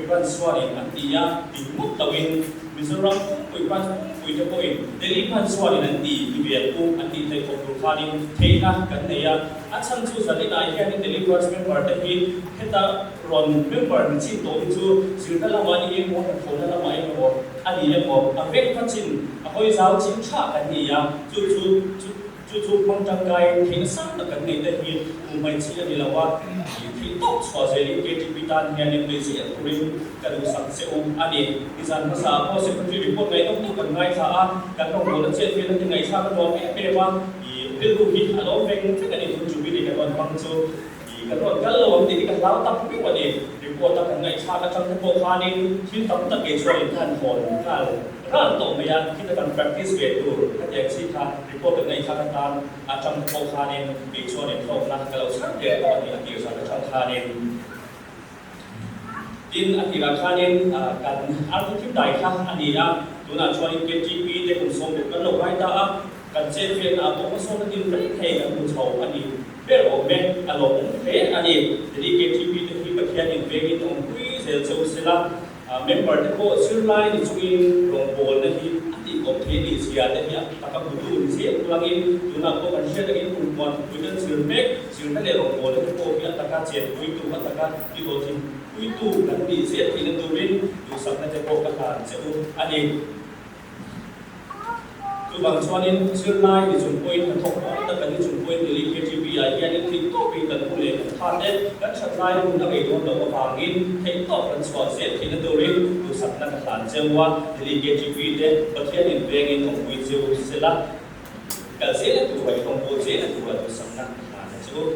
branch swani an tia ti muk tawin Mizoram pui branch pui te poi Delhi branch swani an ti bi ku an ti thei ko khanin theina kan neya achan chu zali lai hian Delhi branch member te hi heta ron member ni chi to chu sirta lama ni mo thona lama ai mo ani le mo a vek pachin a hoi zau chin tha kan ni ya chu phong tang kai thing sang ta kan nei te hi mai chi ani lawa thi top chwa je li KTP tan hian ni pe si turin kan sak se ani izan sa po secretary report ngai tu kan ngai tha a kan ro mo che fe na ngai sa kan ro pe wa i til ku hi alo veng che kan ni Jubilee kan bang chu kan ron kan lo ti kan lau tak pi wa ni report ta kan ngai cha ka chang ko khanin thin tam ta ke choi than hon kal ran to me ya ki ta kan practice ve tu ka jak si kha report ngai cha ka tan a chang ko khanin ke choi ni thok na ka lo sang de ko ni a ki sa ka chang khanin tin akira khanin kan ar thu dai kha ani ya tuna choi KGP te kun som kan lo bai ta a kan che fe na to ko som tin re thei kan mu chau ani pero men along thế anh em thì KTP thì khi Pathianni về cái ông quý sẽ châu sẽ là member thì có siêu lai thì chúng em rong bồn này thì anh em có thể đi xia đấy nhá ta có bút đi xia tu lagi tu nak có cần xia đấy cũng quan quý nhân siêu mec siêu cái này rong bồn thì có cái ta có chết quý tu ta có đi vô thì quý tu cần đi xia thì nên tu bên tu sắp nên có cái là sẽ anh em tu bằng cho nên siêu lai thì chúng tôi thành thục ta cần chúng tôi thì liên KTP ai cái này thì tốt vì cần phụ lệ thắt đấy các sản lai cũng đã bị đồn đầu vàng in thấy tốt cần xóa xét thì nó đâu đấy tu sắp nên là chơi qua thì liên KTP đấy Pathianni về cái công việc chiều sẽ là cái sẽ là tu vậy công việc sẽ là tu sắp nên là chơi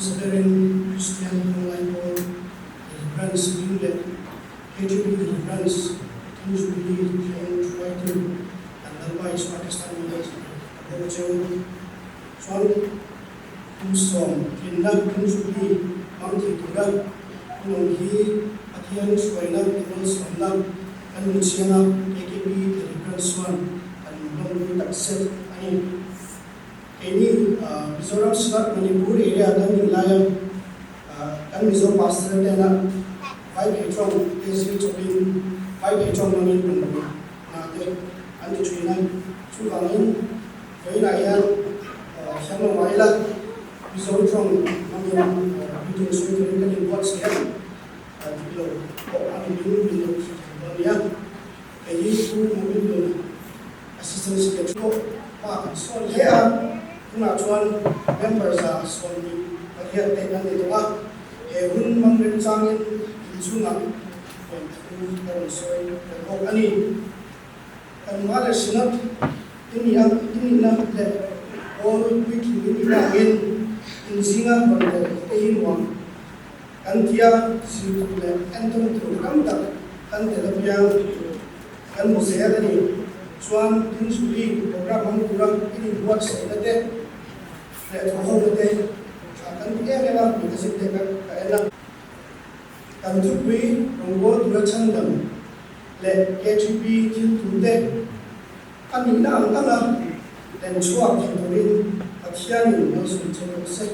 Considering Christian online or brands Jubilee, KGP brands Jubilee can try to otherwise Pakistan leaders approach Swan Inkhawm Kinna Jubilee Mountain Tuga Kungi Pathianni Swaina Tibon Swana and Luciana KGP brands Swan and Long accept any Mizoram State Manipur area dan wilayah kan Mizoram pasar dan baik petrol diesel copin baik petrol namin pun nanti anti China cukanin wilayah sama wilayah Mizoram namin itu sudah kan buat sekian kilo orang itu ya kayak itu mobil assistance petrol pak soalnya kuna chuan members a swami pathian te nan ni towa e hun mang ren changin chunga kon kon soi ko ani kan mala sinat ini na le all wiki ni na gen in singa kon te in wang kan tia si le anton program ta kan te lapia kan musea ni chuan tin suli program ang kurang ini buat sekete le thau te kan ke mela ni se te ka ela kan tu pi rongbo dura chandam le KGP til tu te ani na ang tala den chua ki torin Pathianni no sun chelo se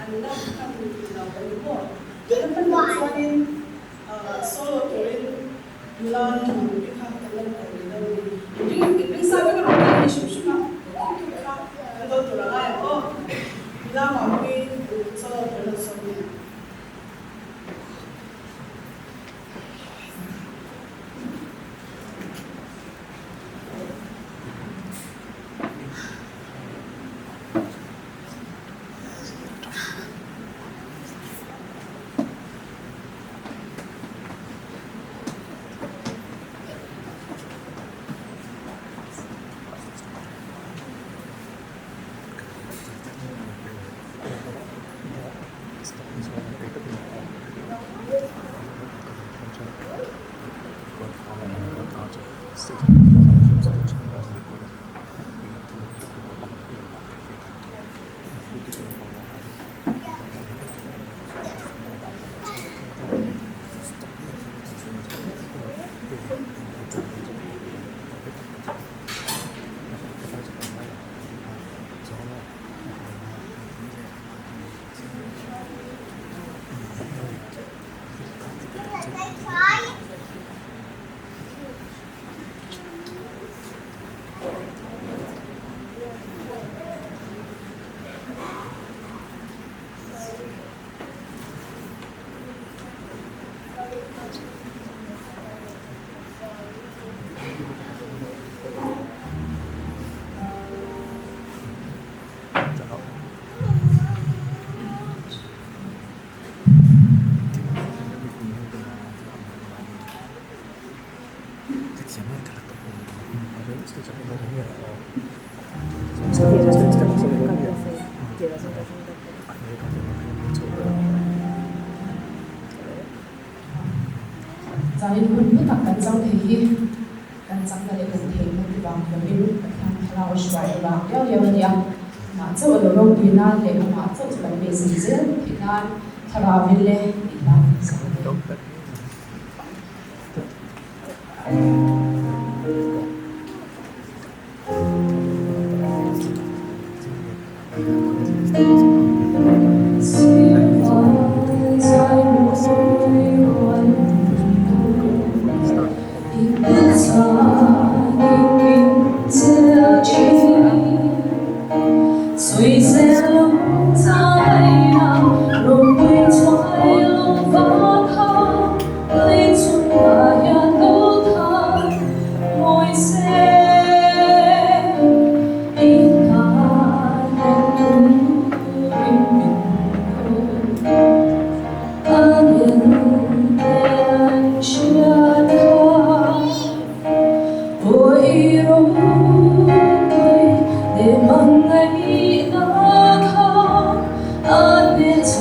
and love coming to love and more. Dapat magsuanin solo turin bulan ikha talang kami daw. Yung sabi ko rin ni Shusha, ang daw tulangay ako. Bila mami solo turin solo. Dahil hun tak kan sang thei kan sang na le kan thei na ti bang kan iru kan hala o shwai ba ya ya ya ma chaw lo ro pina le ma chaw chaw be sin zel pina thara vil le ila sa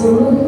Oh,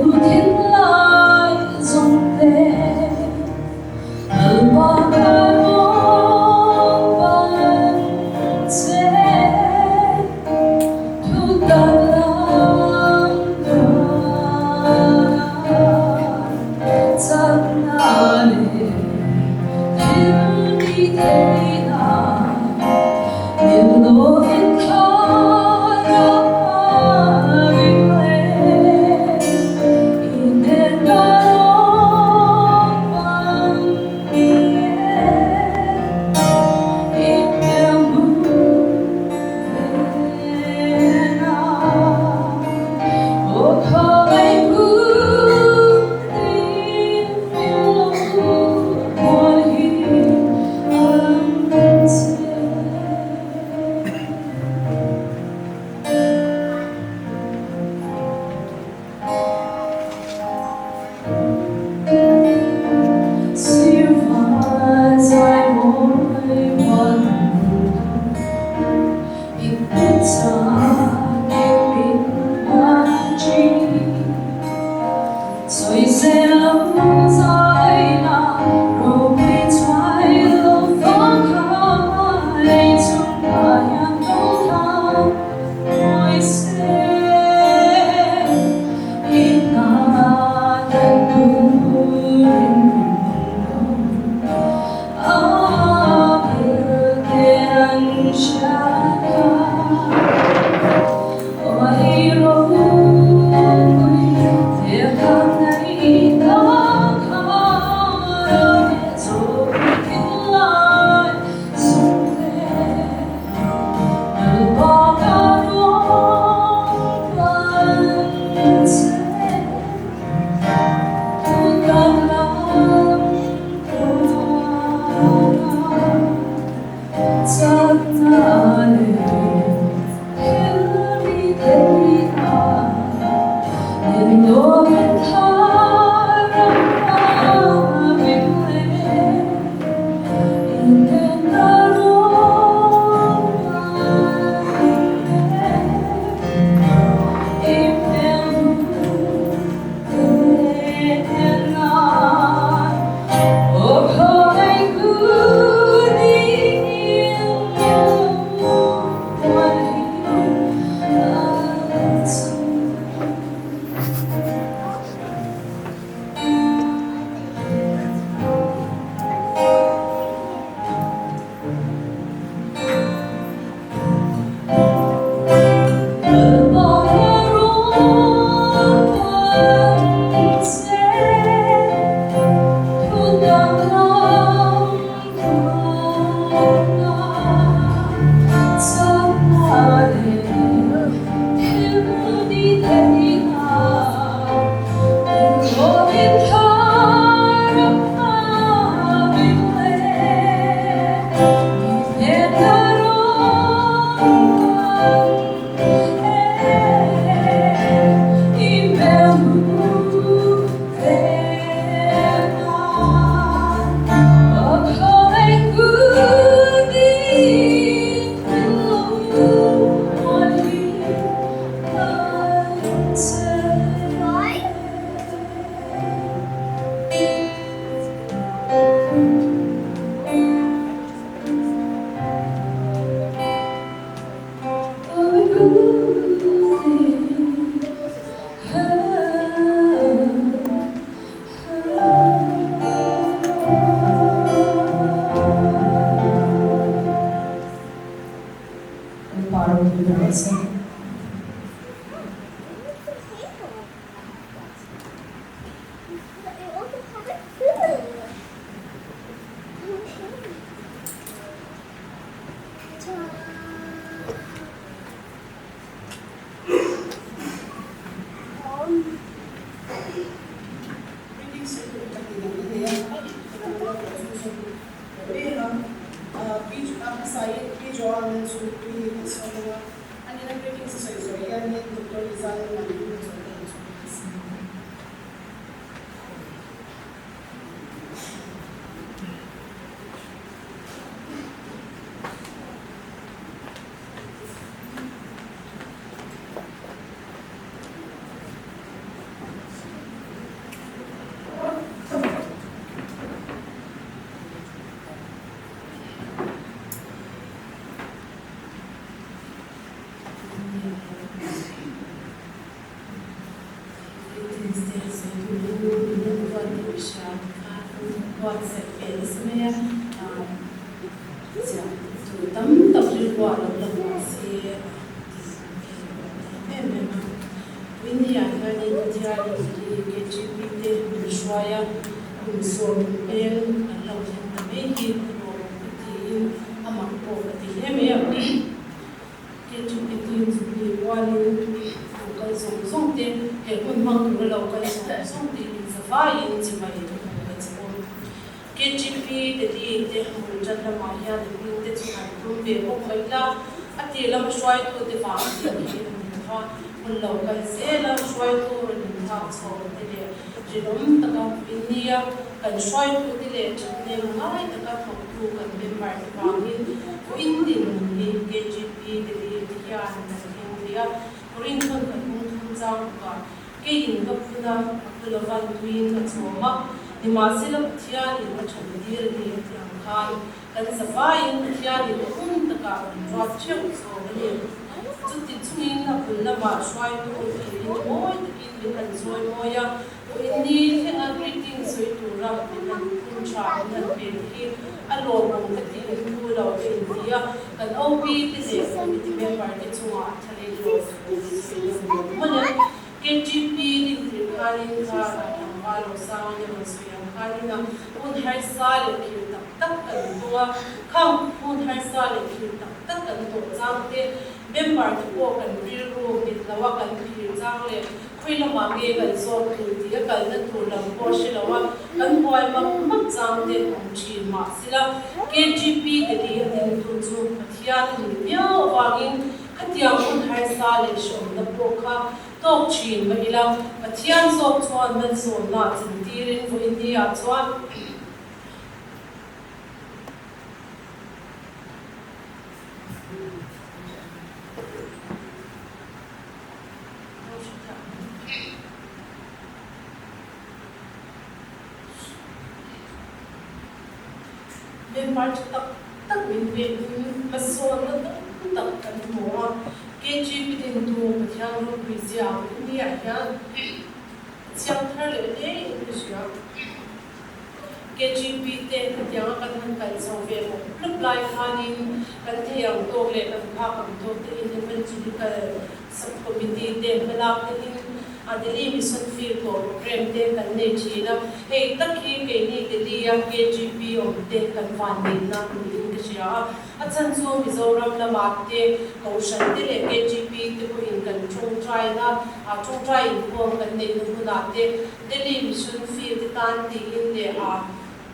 what set is me tấm tập liên quan đến sự India cái này thì cái chuyện về Australia cũng sống bên lâu năm mấy cái thì ama có thì em cái chuyện về Jubilee quan cái sống tiền cái quân mang cái lâu cái sống tiền sẽ phải in chỉ mà cái chuyện về thì mình chân là mà ya thì mình sẽ làm về một cái là thì làm xoay tôi thì phải thì ha mình lâu cái sẽ làm xoay tôi rồi mình thao sau thì để chỉ đúng tất cả India cần xoay tôi thì để cho nên ngay tất cả học tu cần bên ngoài thì vào đi India mình cái chuyện về thì ya thì India Korean cần cũng giao cả cái gì đó cũng là văn tuyên cái số mà thì mà sẽ là Pathianni mà chuẩn bị đi Inkhawm kan sa vai Pathianni cũng tất cả rồi chiếu số này chút tí chút in là cũng là mà xoay tôi thì mỗi cái cần xoay mỗi ya tôi đi thì everything xoay tôi ra mình cũng trả mình về thì alo bằng cái gì tôi đâu thì kan OB thì sẽ thì bên ngoài cái chung à thay rồi mà cái GP thì khai ra vào sau như mà suy khai na un hai sai là kiểu tất cảตัวkhông un hai sai là kiểu tất cảตัวtrang thế bên ngoài thì cô cần đi luôn thì làว่าcần kiểu trangเลยคุยละมาเกกันสอบคือที่กันนั่นตัวลำพอใช่แล้วว่ากันพอยมามักจางเด็กของชีมาสิละ KGP เดี๋ยวนี้ตัวจูPathianniเมียววางินขัดยังun hai saiเลยชมนับโปค่ะตกชีนมาอีละPathianniสอบชวนมันสอนน่าจินตีรินฟูอินเดียชวนเป็นมาจากตักวินเป็นมาสอนแล้วตักกันหัวเกจิปิดินตัวPathianniรู้วิจารณ์นี่อย่างเสียงเธอเลยเนี่ยก็เสียเกจิปิเตะกันยังกันทันกันสองเวลลูกลายขานินกันที่ยังโตเลยกันข้ากันโตแต่อินเดียเป็นจุดกันสับคอมมิตี้เต็มเวลาเป็นAdeli mission field program te kan ne china hey takhi ke ni Delhi KGP om te kan funding na ni ke sia achan chu Mizoram la mak te kaushan te le KGP te ko in kan chung try na chung try in ko kan ne nu na te Delhi mission field te tan ti in le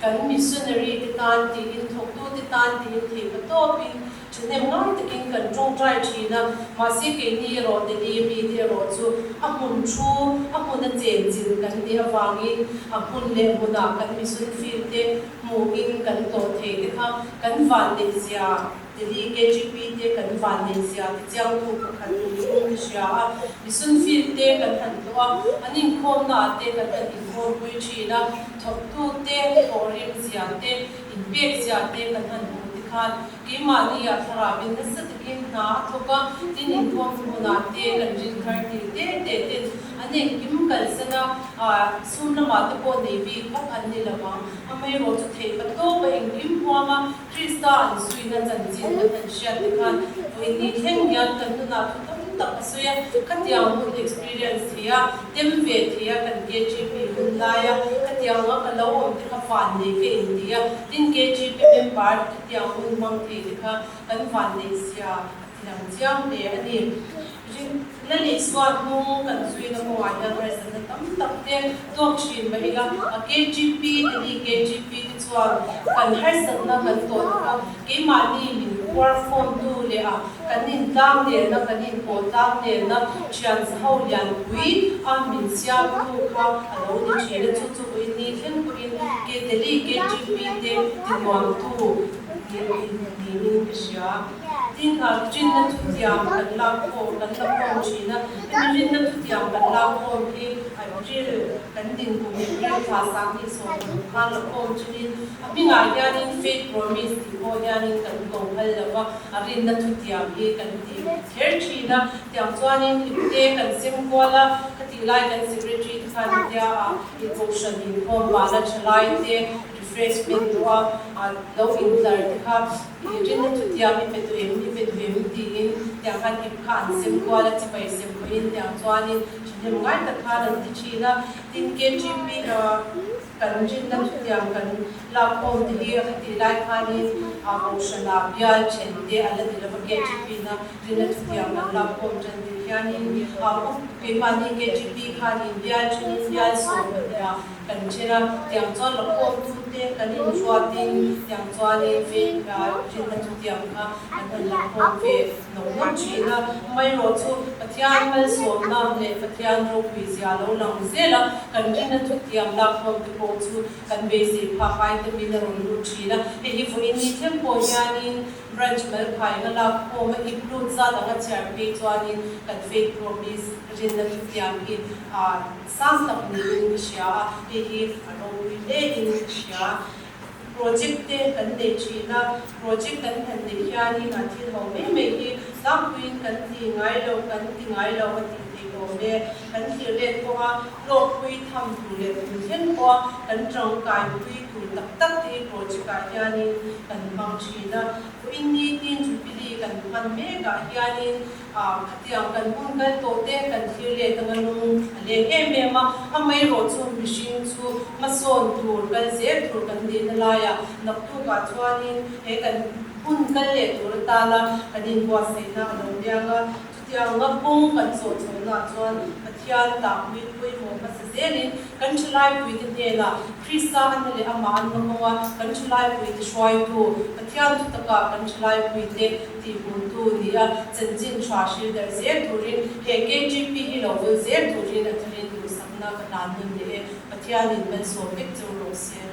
kan missionary te tan ti in thok tu te tan ti in the ka to pin chune ngai te kin kan chung try china ma si ke ni ro Delhi mi te ro chu amun chu amun chen jin kan ni awangi amun le muda kan mission field te moving kan to the te kha kan van de sia Delhi KGP te kan van de sia te chang tu kan ni sia mission field te kan han to anin khom na te kan Inkhawm pui china thop tu te orim sia te inbek sia te kan han ki mani ya thara bin na sat kin na thoka tin Inkhawm na te kan jin thar ti te ane kim kal sana sumna ma te ko nei bi kap an ni lama amai ro chu thei pa to ba in kim huama krista an suina chan jin na tan sha te khan oi ni theng yan kan na tam tak asuya katia mu experience thia tem ve thia kan KGP hundaya katia nga kalo om te ka fan nei ke india tin KGP member katia mu mang the te kha kan fan nei sia lang jam le ani la le swat mu kan sui na ko ai da president tam tak te tok chin ba ila KGP ni KGP ti chwa kan har sak na kan to ka ke ma ni min war form tu le kan nin dang le na kan nin ko dang le na chance how yan wi min sia ku kha alo ni che le chu chu ni thlen ku in ke Delhi KGP te ti wang tu ni sia tin chin na thu tiam kan la ko china jin na thu tiam kan la ko ki ai jil kan din ku ni fa sang ni so kan la ko chin abi nga ya ni faith promise ti ko ya ni kan ko hal la wa arin na thu tiam hi kan ti her china tiam chuan in te kan sim ko la ka ti lai kan secretary khan dia devotion in ko ba la chalai te refreshment wa lo intlar kha rin tu tiam mi petu em ti in tiang han ki khan sem kwa la chi pai sem ko in tiang chuan in chin ngai ta kha lan ti china tin KGP kan jin na tu tiang kan la khom ti hi khati lai khan in motion la bia chen de ala de la KGP na rin tu tiang la khom chen ti hian in ke mani KGP khan in bia chen bia so ya kan chira tiang chuan la khom tu te kan in chuatin tiang chuan in ve rin na tu tiang kha kan la khom ve no china mai ro chu pathian mal som na le pathian ro pi zia lo lang zela kan rin na tu tiang la khom te ko chu kan be si pha khai te min ro lu china e hi fu in ni them po yanin branch mal khai na la khom i plut za da nga char pe chuan in kan ve promise rin na tu tiang in sam tak ni in sha e hi ro ri le in sha project te kan de china project kan han de hiani na thil ho me hi sam queen kan ti ngai lo ti lo le kan thil le ko ha lo pui tham tu le thian ko kan trong kai pui tu tak ti project ka hiani kan bang china ko in ni tin Jubilee kan han me ga hiani khatiang kan hun kan to te kan thil le tanganu le me ma amai ro chu machine chu mason tur kan ze tur kan din la ya nak tu ka chuanin he kan hun kan le tur ta la kadin wa se na lo dia ga tiang nga pung kan so na chuan pathian ta mi pui mo ma se zenin kan chulai pui tin te la krista an le ama an ma wa kan chulai pui ti shwai tu pathian tu taka kan chulai pui te ti hun tu ni a chen jin shwa shi der ze turin he KGP hi lo ze turin a thlin tu sakna ka nan nin le pathian in ben so pek chu ro se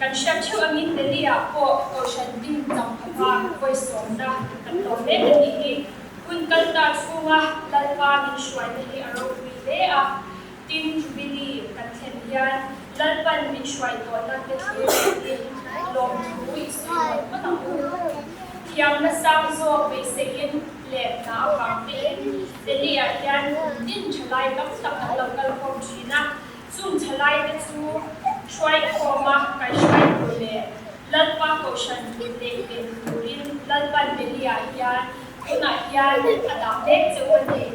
kan sha chu amin de dia ko ko shan din jam pha ko som na kan lo le ni hi kun kal ta sunga lal pa min shwai ni aro wi le a tin Jubilee kan then yan lal pan min shwai to na te the lom wi so ma ta tiam na sang zo be second le na pa pe de dia yan din chalai kam tak lo kal ko china zum chalai te chu shwai koma kai shwai le lal pa ko shan te te turin lal pan be dia yan kuna yan ada dek chu ni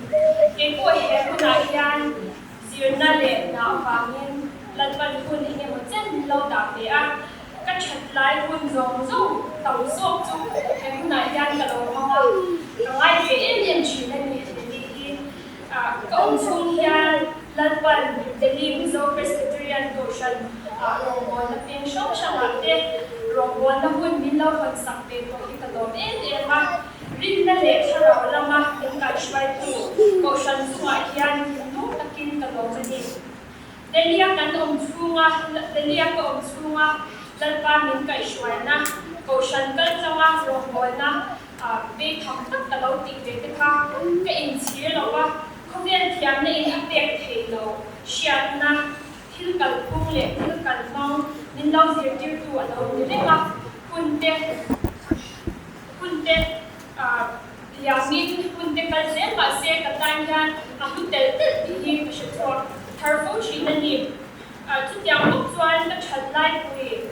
ke ko he kuna yan zirna le na pangin lal pan kun ni mo chen lo da pe a ka chat lai kun zong zo tau so chu ke kuna yan ka lo ma ngai pe em chi na ni ni ka chung yan lal pan de lim zo Presbyterian ko shan rongon na pensyon siya ngate rongon na hun milaw pag sakpe to ikadom ma rin na le siya raw lama yung kaishway to ko siya suwa yan no takin kadom ni deliya ka omsunga lalpa min kaishway na ko siya kalsama rongon na be thak tak kalaw tigre ka ka-insir lawa kung yan tiyam na in-apek halo siya na hilkal kung le hilkal mang nindaw zirtir tu alaw nilima kunte yamin kunte kalsen kasi katanyan hotel dihi pasyator tarfo shinani tutyang muktuan na chadlay kui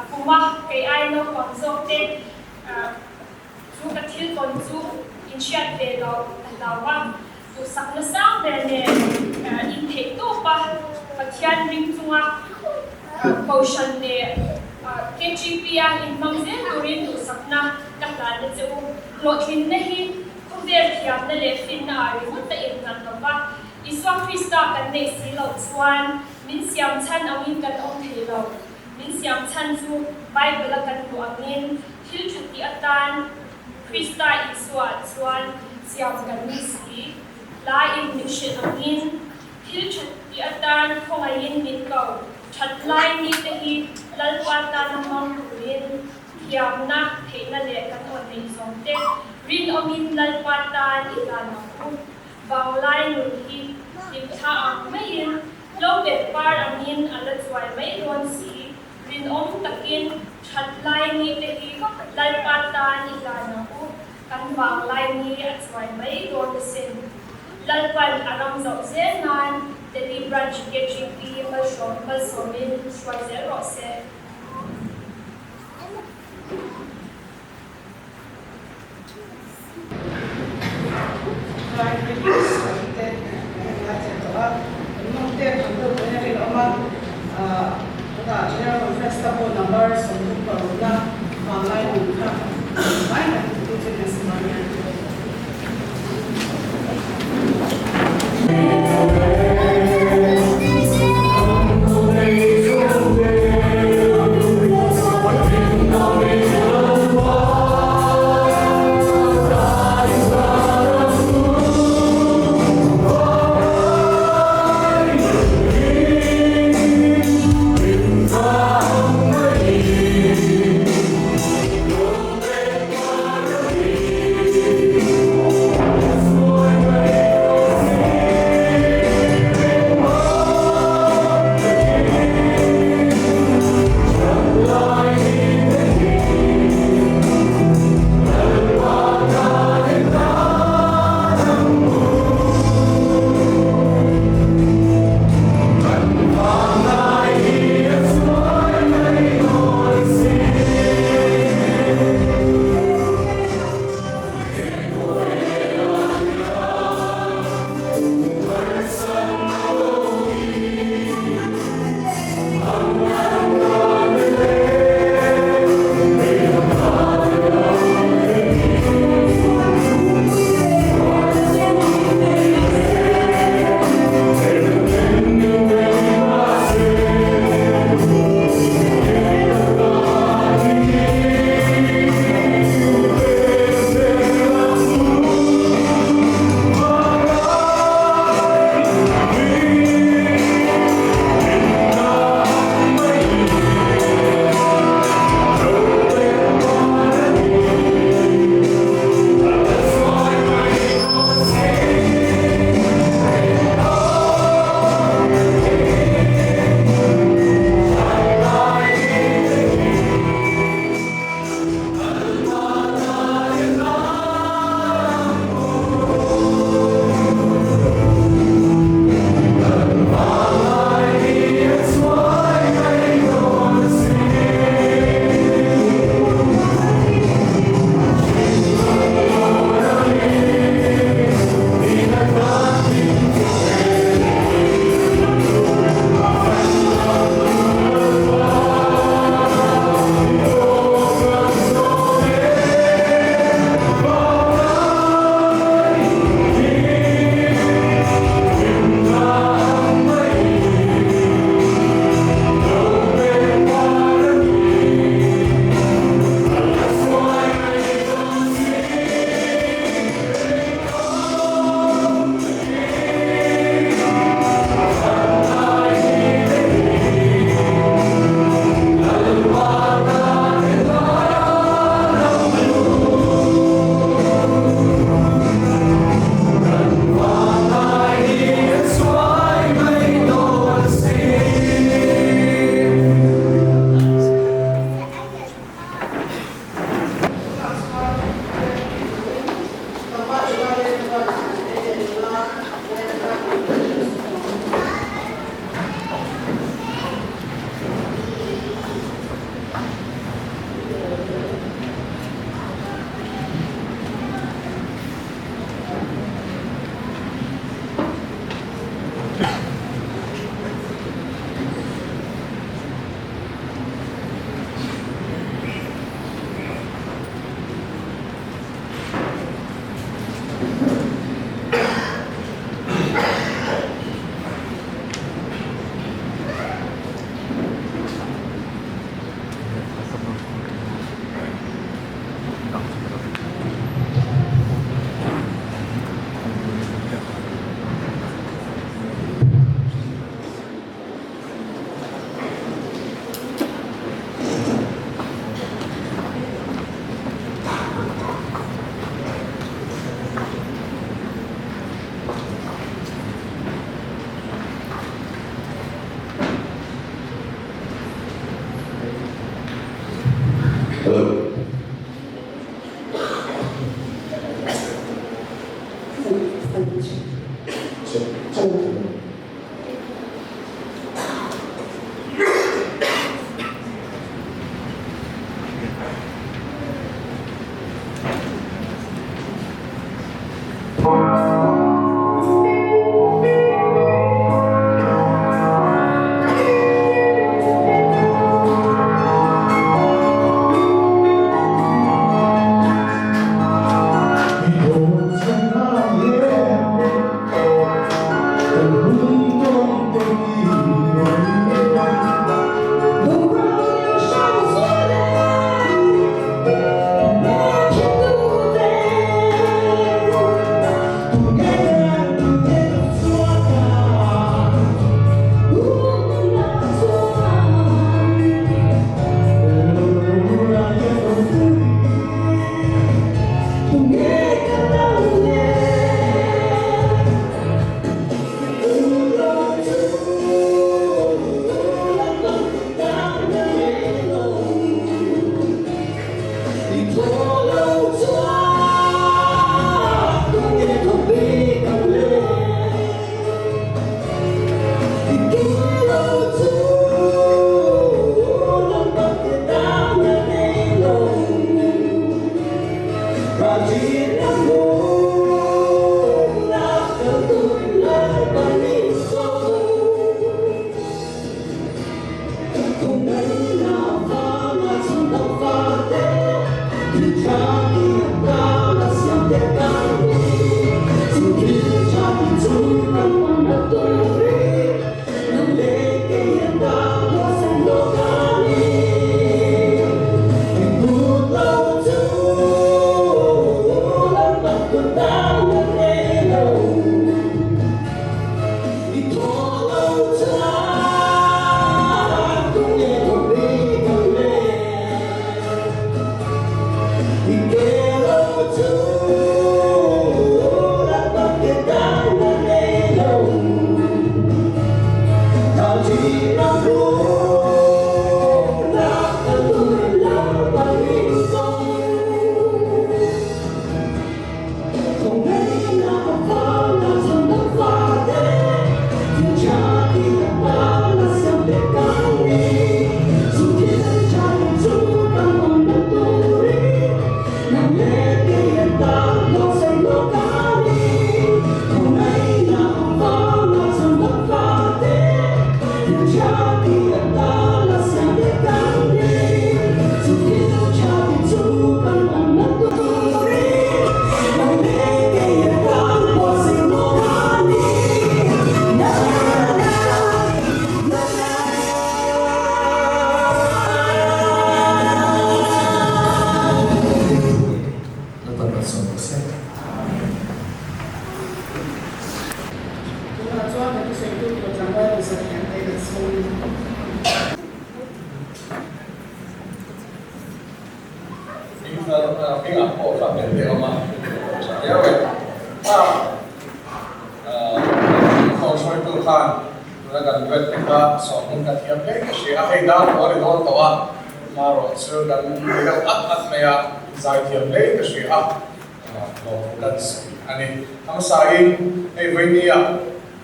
kumah kay ayno konsokte katil konsu insyat velaw alawa sak na sang dene intake to pa Pathian ring tunga motion ne KGP Inkhawm ze turin tu sakna kahlan na chu lo thin na hi khumder thiam na le fin na ari mun ta in kan ba Iswa Krista kan ne silo chuan min siam chan angin kan ong thelo min siam chan chu Bible kan lu angin thil thuti atan Krista Iswa chuan siam kan ni si la in mission angin thil thuti atan khongain min ko that lai ni te hi lalpata namang rin hiamna theina le kan on nei somte rin omin lalpata ilana ku banglai nun hi imtha ang mayin lo be par amin ala chuai mai ron si rin om takin thatlai ni te hi lalpata ilana ku kan banglai ni chuai mai ron sin lalpan aram zo zenan the branch getting be a shop somin chuai zero se General Conference tapo number sungguh perlulah online buka, mana itu jenis semuanya.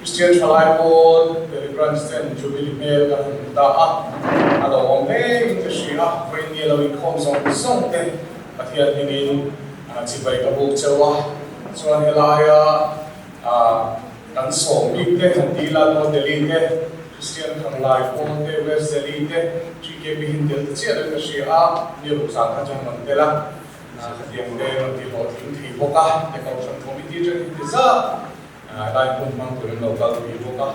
Christian Falai Jubilee Inkhawm song Pathianni Chibai Kabuk Chawa Chuan Helaya kan song big te Handila no Delhi te Christian Falai te West Delhi te GKB Hindel Chia ka Shia ni Rusa ka jang Mandela Khatiang te Mati Lo Thi Boka te Council Committee je Tiza Lai Pun Mang Turin Local Thi Boka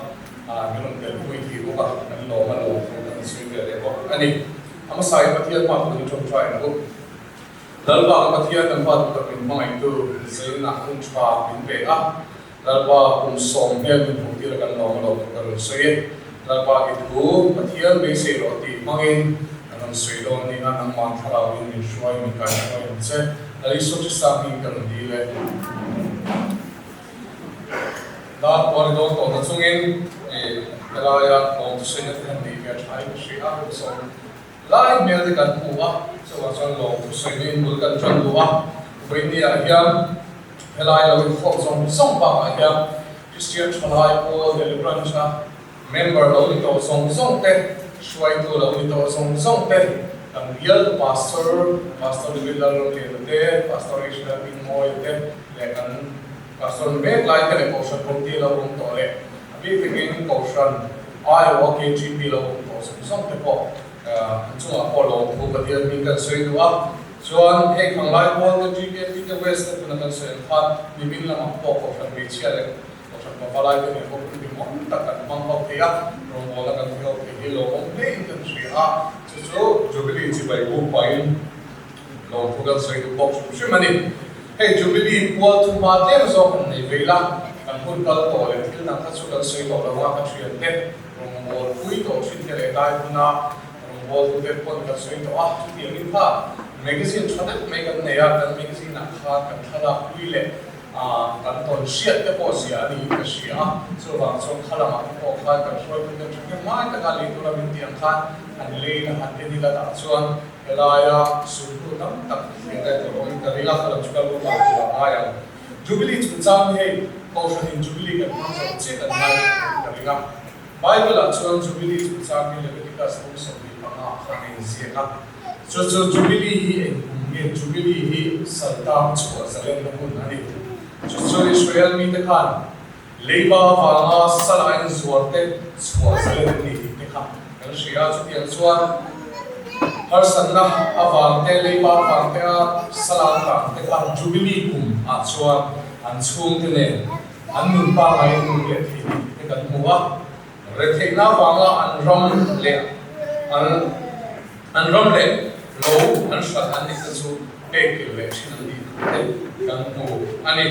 Minun Del Pui Thi Boka Nan Lo Man Lo kan swing de ko ani ama sai Pathian ma Pun Chom Try na ko Dalba Pathian ang pat ka pin mga ito sa na kung chpa pin pe Dalba kung som pe min puti la kan lo lo karon soye Dalba itu Pathian be se roti mangin anong suilo ni anang manthara min shwai min kai shwai se ali so chi sa min kan dile da por do to na chungin kalaya ko se na kan di ka chai shi so lai mel de kan puwa so wa chon lo so ni bul kan chon puwa India hiam helai lo in khop song ba ya Christian chalai Paul deliverance member lo ni to song te shwai tu lo ni to song te ang real pastor de villa lo te pastoration in moi te le kan pastor me lai te ko sha ko ti lo to le abi thinking ko shan ai wa ke GP lo to song te ko chung a ko lo ko ka dia mi kan soi du a chuan he khang lai Paul the GP the west te na kan soi khat ni bin la ma ko ko shan mi chia le mà vào lại cái này cũng bị món tất cả mong học thì á rồi một là cần học thì lo không để in cần suy á số Jubilee chỉ phải buộc phải lo thu gần suy được bốc suy mà đi hey Jubilee qua thu ba thế mà so cần này về là cần hôn cần tổ lại thì năng phát xuất cần suy tổ là hoa cần suy thế rồi một quý tổ suy thế này đại cũng na rồi một thu thế con cần suy tổ á chút tiền linh ha magazine cho đấy mấy cái này á cần magazine nào khác cần thay đổi quý lệ kan ton siat te po sia ni ka sia so wang so khala ma ko kha ka shoi kun den ke mai ta ka le tu la min tiang khan an le na han te ni la ta chuan elaya su tu tam tak ni ka to oi ka ri la khala chu ka lu ma tu aya Jubilee chu chang he ko sha in Jubilee ka ma so che ka na ka ri ga Bible la chuan Jubilee chu chang ni le ka so so ni pa ma kha ni sia ka so Jubilee hi Jubilee hi saltam chu zalen na kun ani so Israel mi te khan leiba wanga salain zuarte chwa zalen ni te khan kan sia chu tiang chuan har sanna awang te leiba wang te salan ka te khan Jubilee kum a chuan an chung te ne an nun pa ngai nu le thi te kan muwa re the na wanga an rom le lo an shat an ni chu ke le chin ni kan mu ani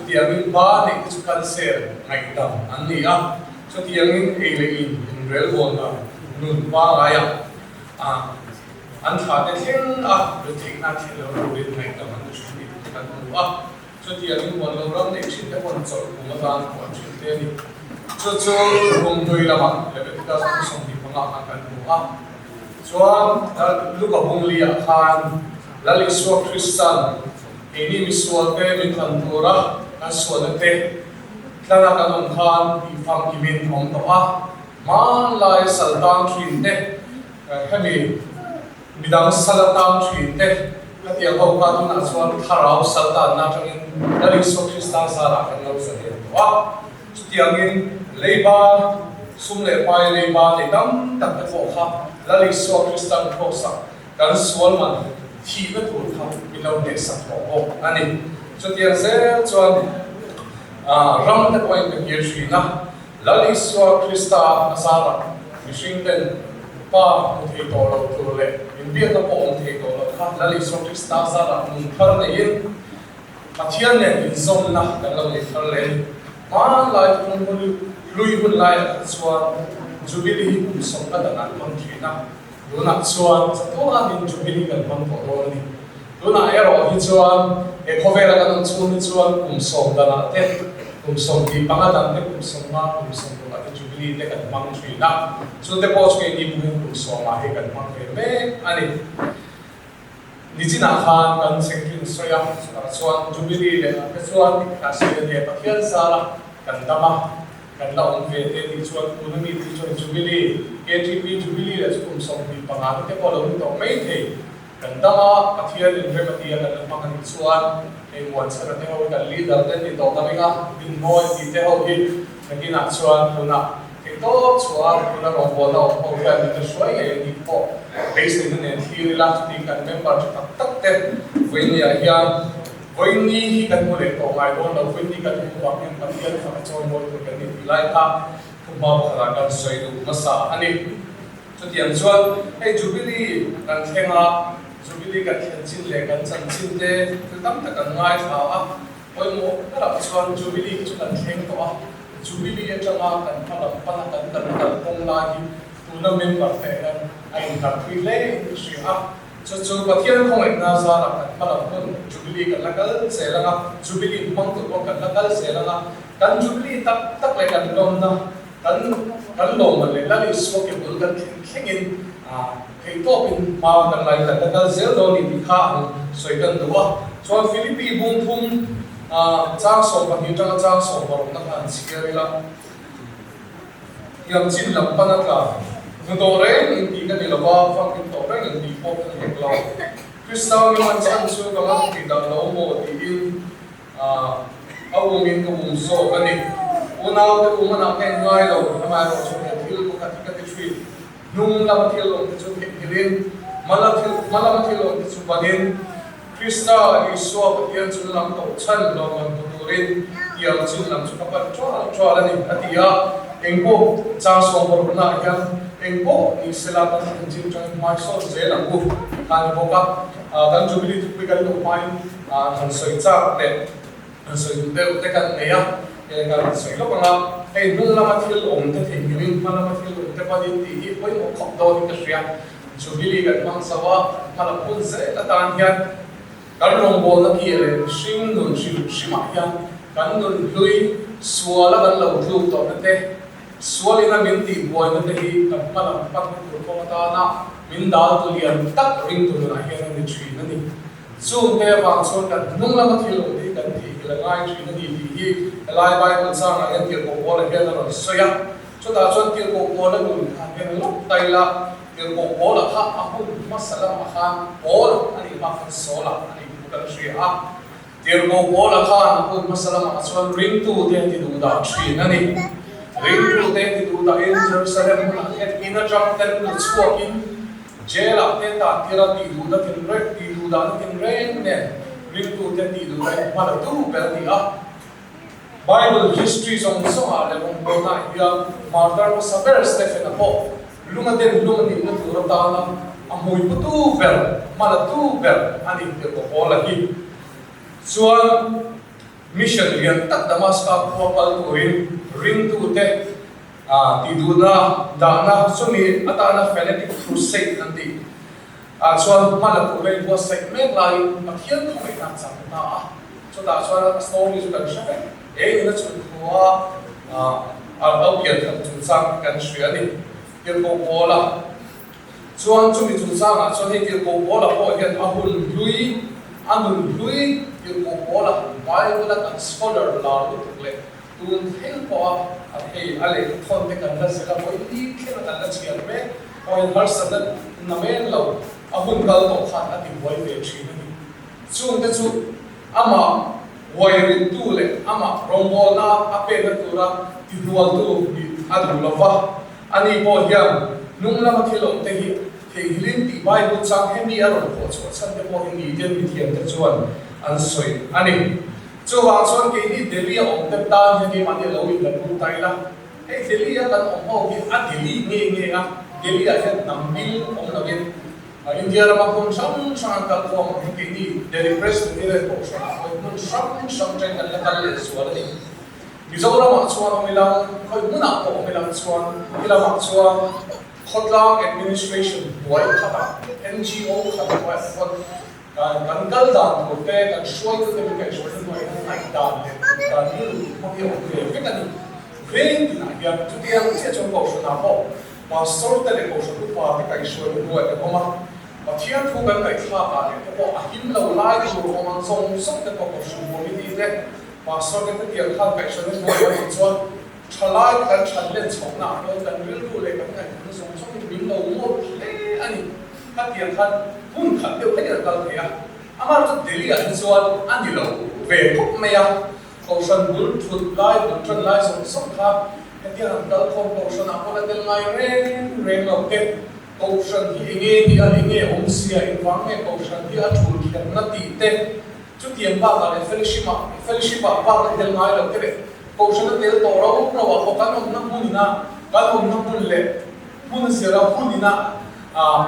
tiangin ba ne chu kan ser ngai tam an ni a so tiangin ele in rel bon na nun ba ga ya an tha te thing a de thing na thil lo ri ngai tam an chu ni kan mu a so tiangin bon lo ram ne chin te bon chol ku ma dan ko chin te ni so rom doi la ma le be ka so song ni pa nga kan mu a chuan lu ka bung li a khan lali so Christian ini miswate min kantura aswate tala kanong khan ifang kimin hong toa man lai saltang thrinte hemi bidang salatang thrinte katia ho ka tun aswan tharau saltan na tangin lali so Christian sara kan lo sa he toa tiangin leiba sumle pai leiba le dam tak te fo kha lali so Christian khosa kan swal man thi na tur kha bilau ne sa tho ani so tiang se chuan ram te point ke hier shina lali so Christa asara Washington pa mu thei to lo tu le in bia na po mu thei to lo kha lali so Christa asara mun thar ne in Pathianni in zon na kan lo le thar le ma lai kun lui hun lai chuan Jubilee kum som ka dan an kon thina duna chuan chatua din Jubilee kan kon to ni duna ero hi chuan e khovera kan chuan ni chuan kum som dana te kum som ti pangadan te kum som ma kum som to ka Jubilee te kan mang thina chu te po chke ni kum som ma he kan mang ve me ani ni china khan kan sengkin soya chuan Jubilee le ka chuan ka se le pathian sala kan dama kan la on ve te ni chuan kunami ti chuan Jubilee KTP Jubilee le kum som ti panga te ko lo to mai the kan dama pathian in ve patia kan pangan chuan e wan sara te ho kan leader te ni to kaminga bin noi ti te ho hi kina chuan tuna ke to chuan tuna ro bo na ho ka ni te swai e ni po base ni ne thi la ti kan member tak tak te ve ni a hian Voini hi kan mo le to ngai don lo voini kan mo wa men pathian fa chon mo to kan ni lai tha kuma khala kan soi du masa ani so tiang chuan hey Jubilee kan thenga Jubilee kan thian chin le kan chan chin te tam ta kan ngai tha a oi mo ra chuan Jubilee chu kan theng to a Jubilee atanga kan phala phala kan pong la hi tu na member te kan ai kan phi le shi a so pathian khong ek na sa ra kan phala kun Jubilee kan lakal se langa Jubilee mang tu kan lakal se langa kan Jubilee tak le kan lom na kan lom man le la li so ke bul kan thengin kai to pin ma kan lai kan lakal zel do ni kha soi kan duwa so Philippi bung thum trang sổ và hình trang trang sổ và nó hẳn chia đi là yang chín làm pan là người tổ đấy những cái này là bao phong những tổ đấy những cái phong những cái lâu Christian những anh sang suy các bạn thì đã lâu một thì in ông mình cũng muốn số cái này hôm nào tôi cũng muốn cái ngay đâu mà nó trong cái thiếu của cái chuyện nung làm thiếu lòng cái chuyện cái lên mà làm thiếu lòng cái chuyện vấn đề Krista Isua Pathian chun lam to chan lo man turin yang chun lam chu kapan chwa la ni atia engko cha so bor na yang engko ni sela ta chin chang mai so je la ku kan boka kan Jubilee tu pi kan lo mai han soi cha le han soi de kan ne ya kan soi lo ka ei nung la ma thil om te thing ring ma la ma thil om te pa din ti hi poi mo khop do ni ka ria Jubilee kan mang sawa ma la pun se ta tan hian kan rong bol na ki le shing nun shima hian kan nun lui suala kan lo thu to na te suali na min ti boy na te hi kan pala pat ko ko ta na min dal tu lian tak ring tu na hian ni thri na ni zoom te wang chon kan nung la ma thil lo ti kan ti la ngai thri na ni ti hi lai bible sa na yan ti ko bol hian na so ya so ta chon ti ko bol na nun kan hian lo tai la ti ko bol la kha ahun masala ma kha bol ani ma kha sola ani kan shria tir ko bola khan ko masala ma chuan ring tu te ti du da thri na ni ring tu te ti du da in Jerusalem na het ina jam ten na chuakin jela te ta tira ti du da tin re ti du da tin re ne ring tu te ti du da ma tu per ti a Bible history song a le mong ko na ya martyr ko saber Stephen apo lumaden lumani na tu ra ta na amoi putu per mala tu per ani te ko bola hi chuan mission lian tak Damascus ko pal tu ring tu te ti du na da na sumi ata na fanatic crusade anti chuan mala tu le was like me lai Pathian ko mai na chang na so da chuan story ju kan sha e na chun ko au pian kan chun sang kan shria ni ke ko bola chuan chumi chu sang chuan he kil ko bola po hian ahul lui kil ko bola Bible kan scholar la lu tukle tun hel po a hei ale thon te kan la sela po ti khela kan la chial me o har sadan na men lo ahun kal to khan ati boy ve thri ni chung te chu ama wairin tu le ama rombo na ape na tura ti dual tu adu lova ani po hian nung lama thilom te hi hilin ti Bible chang hemi aron ko chu chan te po hi dian mi thiam te chuan an soi ani chu wang chuan ke ni Delhi om te ta ni ma ni lo in la tu tai la e Delhi ya kan om ho ki a Delhi nge a Delhi a hian nam bil om la gen India ra ma kon sang kal ko ma ke ni Delhi press ni le ko sa kon sang chen kan la kal le su ala ni Mizoram ma chuan om ila khoi mun a ko om ila chuan ila ma chuan Hotlang administration boy khata NGO khata boy kan kal dan ko te kan shoi ko te ke shoi boy ai dan de kan ni mo ke o ke ke kan vein na ya tu ti ang che chong ko shona ho pastor te le ko shona pa te kai shoi boy te ma Pathian thu kan kai kha ka le ko a him lo lai ko ko man song sok te ko shoi mo mi te pastor te ti ang kha kai shoi boy ma chuan chalai kan challe chong na ko kan ril ru le kan kai song song min lo mo le ani ka tiang khan hun khat deu te kal thea amar chu Delhi an chuan ani lo ve thuk me ya ko san bul thut lai bul tran lai song song kha ka tiang dal khom ko san a ko la del mai ren lo te ko san hi nge ni a nge om sia in wang me ko san hi a thul khian na ti te chu tiang ba ka le fellowship ba la del mai lo te ko san del to ro ko kan om na mun na kan om na mun le mun sira mun na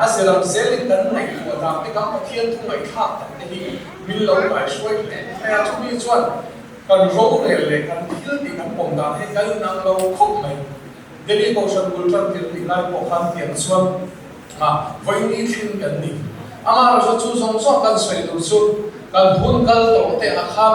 asiram selin kan nai ko da me kam Pathian thu ngai kha ta hi min lo mai shoi le ai chu mi chuan kan ro le kan thil ti kan pom da he kan nang lo khop mai Delhi ko san bul tran til ni lai ko khan tian chuan voi ni thin kan ni ama ro chu song so kan soi du chu kan hun kal to te a kha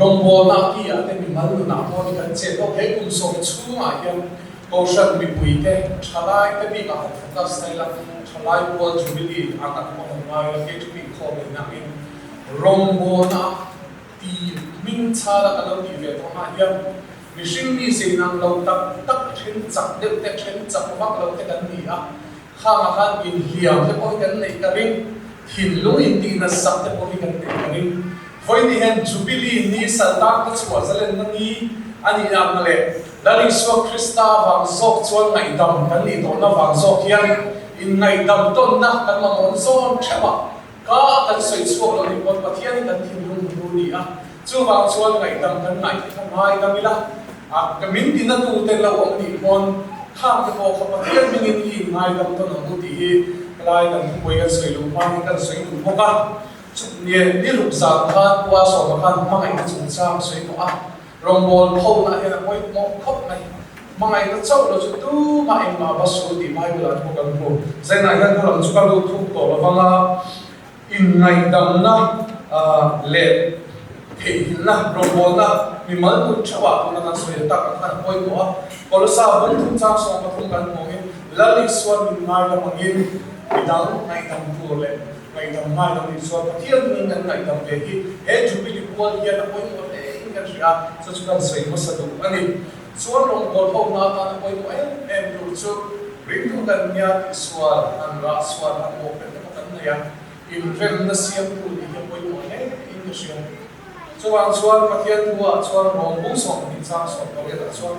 rombo na ki a te mi mal na mo ni kan che to he kun so chu ma hian ko san mi pui te chalai te bi ka ka style la chalai ko Jubilee a ka ko ma ya ke tu bi ko na in rombo na ti min cha la ka lo ti ve to ha hian mihring mi sei nang lo tak then chak deuh te then chak vak lo te kan ni a khang khan in hiam te poi kan nei ka ring hin lu in ti na sak te poi kan nei ka ring voi ni hen Jubilee ni saltak ta chua zalen na ni ani ang le dari so Krista wang sok chuan ngai dam kan ni to na wang sok hian in ngai dam ton na kan ma mon zon thema ka kan soi chuak lo ni pon pathian kan thin lung lu ni a chu wang chuan ngai dam kan ngai mai ka mila a kamin tin na tu te lo om ni pon kham te ko kha pathian mingin hi ngai dam ton ang ti hi lai kan poi kan soi lu pa kan soi lu mo ka nie ni lu sa khan kwa so ma khan ma ngai chung chang soi to a rong bol phau na he na poi mo khop nai mangai ta chau lo chu tu ma em ma ba su ti mai bula ko kan ko zai na han ko lam chu ka lu thu to la wanga in ngai dam na le he na rong bol na mi mal tu chawa na kan so ta ka khan poi ko ko lo sa bon thu cha so ma thum kan mo nge lali swan min mai la mangin bidang ngai dam tu le ngai dam mai la ni so pathian ni ngai dam le hi he Jubilee ko ya na poi mo le kan ria so chu kan sei mo sa du ani chuan rong bol ho na ta na poi ko em tu chu ring tu kan nya swal an ra swal an mo pe ta kan na ya in rem na siam tu ni ya poi mo ne in the show chuan chuan pathian tu a chuan rong bu song ni cha so ko le ta chuan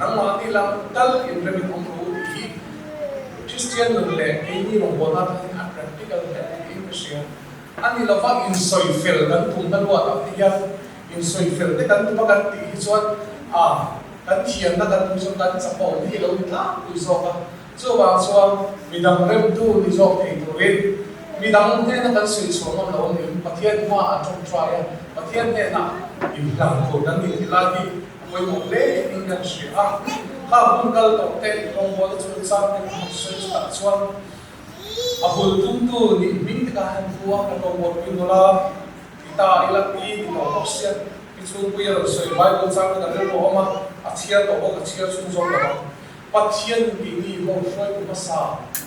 nang ma ti lam tal in rem in om ru hi Christian le ke ni rong bol na ta practical in the show ani la fa in soi fel kan thum kan wa ta ya in soi fel te kan tu ba kan ti chuan kan thiam na kan tu so kan chapo ni lo ni la tu so ka chu wa chuan midang rem tu ni zo thei tu rin midang te na kan sui chuang am lo ni pathian wa a trong try a pathian te na in lang ko kan ni la ki moi mo le in kan shi a ha bun kal to te rong bo chu cha te sui ta chuan a hul tum tu ni min ka han tua ka rong bo pin la ta ila pi ni ko option chu puya ro soi Bible chang na ro oma a chia to a chia chung zo la pathian ki ni mo soi ku sa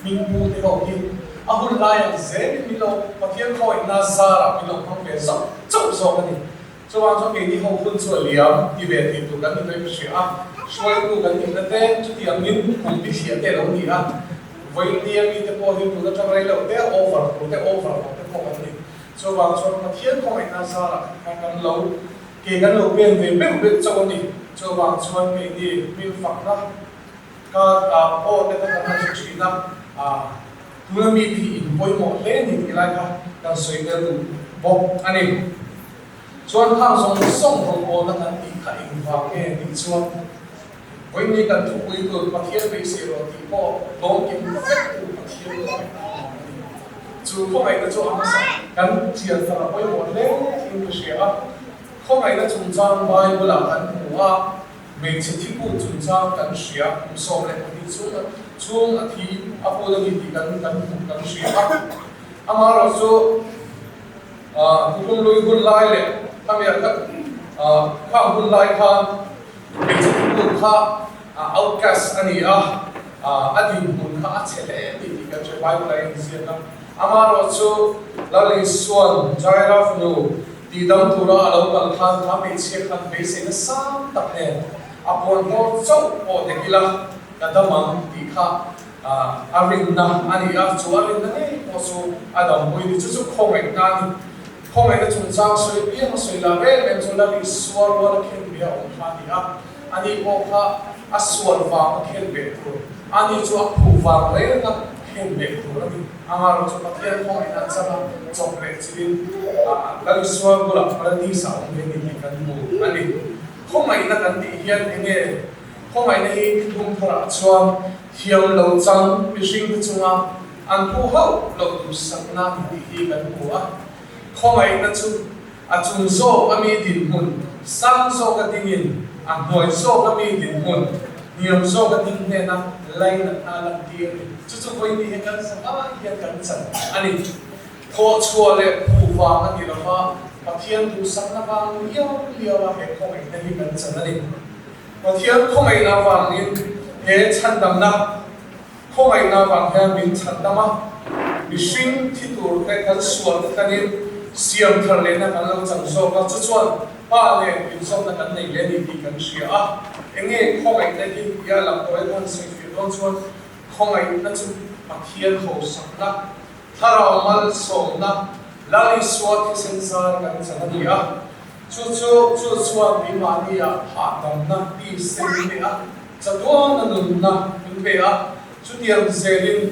min bu te ho ki a hul lai ang ze mi lo pathian ko na sa ra mi lo khong ke sa chau zo ka ni so wa zo ke ni ho hun so liam ti ve ti tu kan ni shi a soi ku kan ni na te chu ti ang min ku bi sia te lo ni a voi ni mi te po hi tu na chang rai lo te over te ko kan ni so wa zo pathian ko na sa ra kan lo ke kan lo pen ve pe pe chaw ni cho wang chuan me ni min fak na ka o te ta na chi na tu na mi ti in poi mo le ni ti lai ka kan soi te lu bo ani chuan khang song rong bo na kan ti kha in wa ke ni chuan voi ni kan tu pui tu pathian be se ro ti po dong kim pe tu pathian chu ko mai ka chu am sa kan chian sa poi mo le in ku she a không ai đã trùng trang Bible là kan hua mình chỉ thích bu trùng trang kan shia cũng so le thì chung a thi apo da gi kan shia amaro so cũng lôi gun lai le tham ya ka kha gun lai kha mình chỉ thích bu kha outcast ani adin mun kha chele thì kan che Bible lai sia na amaro so la le suan jairaf no ti dam tura alo kal khan kha me che khan be se na sam tak he apon mo chau o de kila kadamang ti kha arin na ani a chuarin na ne ko so adam boi ni chu khomai na ni khomai na chung chang soi pi ma soi la re men so la li swar wala khen bia on kha ni a ani ko kha aswar wa khen be tu ani chu a phu wa re na khen be tu ni amaro chu pathian khomai na chama chocolate chin lali swar bula parati sa on ni kan mu ani khomai na kan ti hian enge khomai na hi thum thara chuan hiam lo chang mishing chunga an thu ho lo tu sakna ti hi kan mu a khomai na chu a chung zo ami din mun sang zo ka dingin a hoi zo ami din mun niam zo ka ding ne na lai na ala ti chu voi ni kan sa hian kan chan ani kho chua le phu wa ani la ma pathian tu sakna ba liao wa he khomai na hi kan chan ani pathian khomai na wa ni he chan dam na khomai na wa he min chan dama mishing thi tur te kan sual ta ni siam thar le na kan lo chang so ka chu chuan pa le in som na kan nei le ni ti kan sia a enge khongai te ki ya lam ko en se fi don chuan khongai na chu pathian ho sakna thara mal som na lali swat ki sensar kan chang a chu chuan ni ma ni a ha dam na ti se ni a chatuan na nun na in pe a chu tiang zelin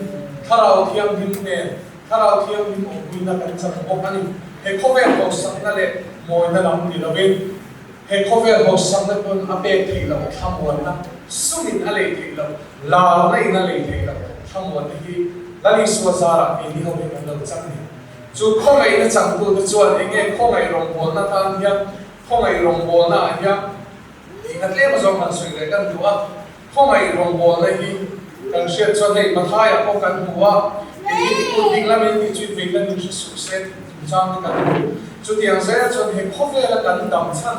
tharau thiam dim ne tharau thiam dim o buina kan chang bok ani he khover ho sakna le moi na lam ni lovin he khover ho sakna pun ape thei lo thamon na sumin ale thei lo la na ina le thei lo thamon hi lali swazara e ni ho kan lo chang ni chu khongai na chang tu de chuan enge khongai rong bol na tan hiam khongai rong bol na hiam ingat le ma zong man sui le kan tu a khongai rong bol na hi kan sia chuan hei mathaya ko kan huwa e ku ding la men ti chu ve kan ni su se chang kan chu tiang se chuan he khover la kan dam chan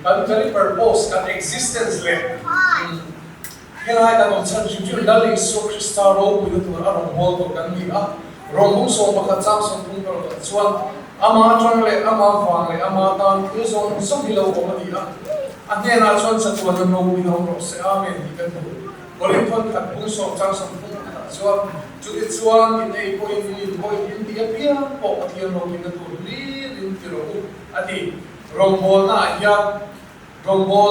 kan very purpose kan existence le helai kan chan chu dali so krista ro bu tu a rong bol to kan ni a rong bung so ma kha chang so tung ro chuan ama chang le ama wang le ama tan ku so so hi lo ko ma ni a ane na chuan sa chuan no mi no ro se a men ni kan tu Boleh tuan kat pun so chang so pun chuan chu ti chuan in ei point in dia pia po pathian ro in tu li rin ti ro ati rong bol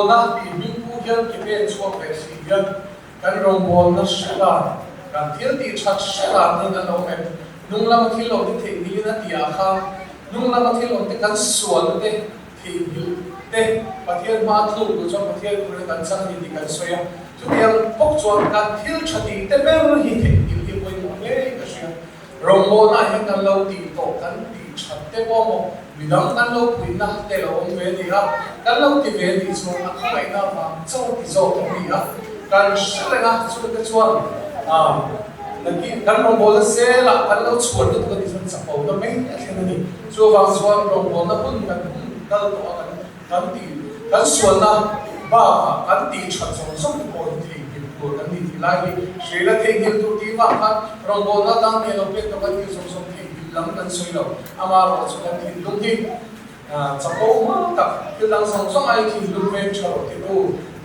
na ti mi ku hian ki pe chuak pe si hian kan rong bol na shela kan thil ti chat shela ni na lo em nung lam thil lo ti thei ni na ti a kha nung lam thil lo ti kan suan te thei ni te pathian ma thlu ku chuan pathian ku kan chang ni ti kan soya yang pok chuan kan thil thati te ber hi the hi point mo le ka sia rombo na hi kan lo ti to kan ti chat te bo mo midang kan lo pui na te lo om ve ni ha kan lo ti ve ni so na khai na ma cho ti zo to ni ha kan shale na chu te chuan naki kan rombo la se la kan lo chuan tu ka ti san sa po da mai a thena ni chu wang chuan rombo na pun kan kal to kan ti kan suan na ba kan ti chat song song ko ti ko kan ni ti lai she la thei gil tu ti wa kan rong bo na dang ne lo pe to kan ti song song thei gil lam kan soi lo ama ro chu kan ti lung ti chapo ma ta ki dang song song ai ti lung ve charo ti tu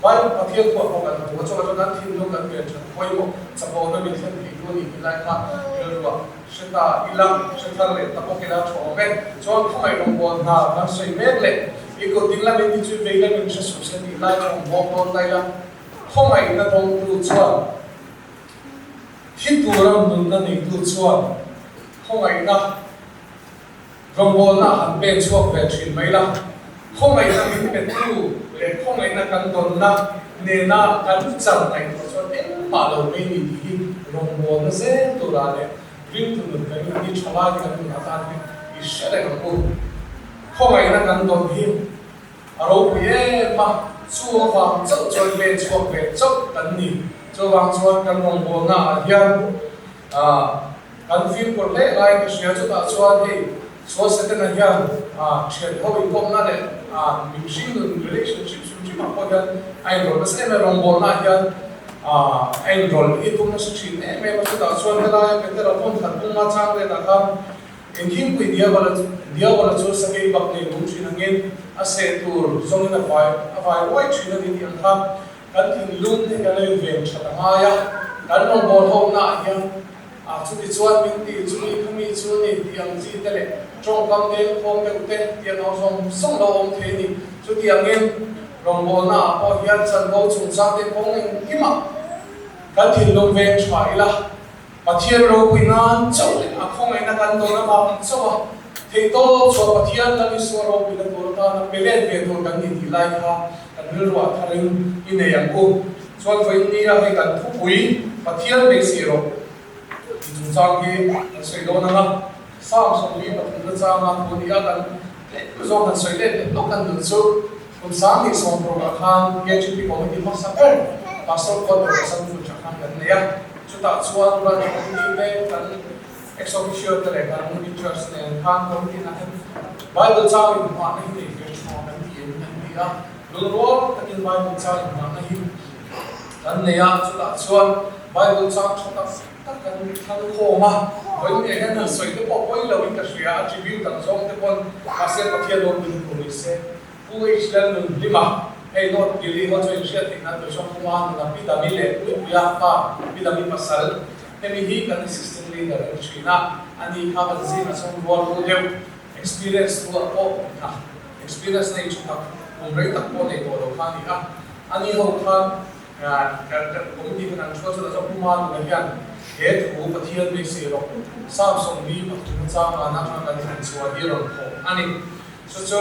bai pathian ko kan ko chu kan ti lung kan ve charo koi mo chapo na mi thei ti ko ni lai ka ro wa she ta ilang she thar le ta ko ke la cho be cho khoi rong bo na kan soi me le iko tingla men ti chu ve la men she su se ni lai chong bo bon lai la khomai na dong tu chuan hi turam nun na nei tu chuan khomai na rong bol na han pe chuak ve thin mai la khomai na min pe tu le khomai na kan don na ne na kan chang nai to chuan en pa lo me ni hi rong bol na se tu ra le rin tu nun kai ni chawa ni kan na ta ni i shale ka ko khomai na kan don hi aro ye ma chua vang chau choi ve chuak ve chau kan ni chu wang chuan kan rong bol na hian kan fil por le lai ka sia chu ta chuan hei so se te na hian chen ho in kom na le mi shin relationship su chi ma ko hian ai ro na se me rong bol na hian ai rol i tum na su chi ne me ma chu ta chuan he lai pe te ra pon khat pum ma chang le ta kham in him pui dia wala chu sa ke bak ne lu chi na ngin a se tur zong na vai wai chi na ni ang kham kan tin lun ne kan le ven chata ma ya kan rong bol ho na ya chu ti chuan min ti chu ni khami chu ni ti ang ji te le trong kam ne khom te te ti no song lo om the ni chu ti ang ngin rong bol na o hian chan go chung sa te khong in kima kan tin lung ven chai la pathian ro pui na chau le a khong ai na kan do na ba chawa thei to so pathian la ni so ro pui na to ta na pelen ve to kan ni ti lai kha kan ru wa tharin in ne yang ko chuan voi ni a he kan thu pui pathian be si ro ti chung chang ki sei do na sam som li pathian na cha ma ko ni a kan le zo kan sei le to kan du chu kun sang ni som pro ga khan ge chi pi ko ni ma sa per pastor ko to sa tu cha khan kan ne ya chuta chuan ra ni le kan ex officio te le kan ni church ne kan ko ni na Bible cha in ma na hi ke chu kan ni en ni ya lu ro kan in Bible cha in ma na hi kan ne ya chuta chuan Bible cha chuta ta kan than kho ma với những cái này soi cái bộ quay lâu cái gì à tribute tặng song cái con aset Pathian luôn mình cũng biết sẽ phụ Israel mình đi mà hay nó Jubilee họ cho Israel thì nó được trong công an là bị đâm lệ bị bị đâm pasal hay bị cái assistant leader ở China anh đi khá là gì mà trong world đều experience của experience này chúng ta cùng với tập của này của đầu khăn thì anh đi học khăn cái community của anh cho là trong công an là hiện hết của Pathian bị xì rồi sao sống đi mà chúng ta mà nằm trong cái thành phố đi rồi anh đi cho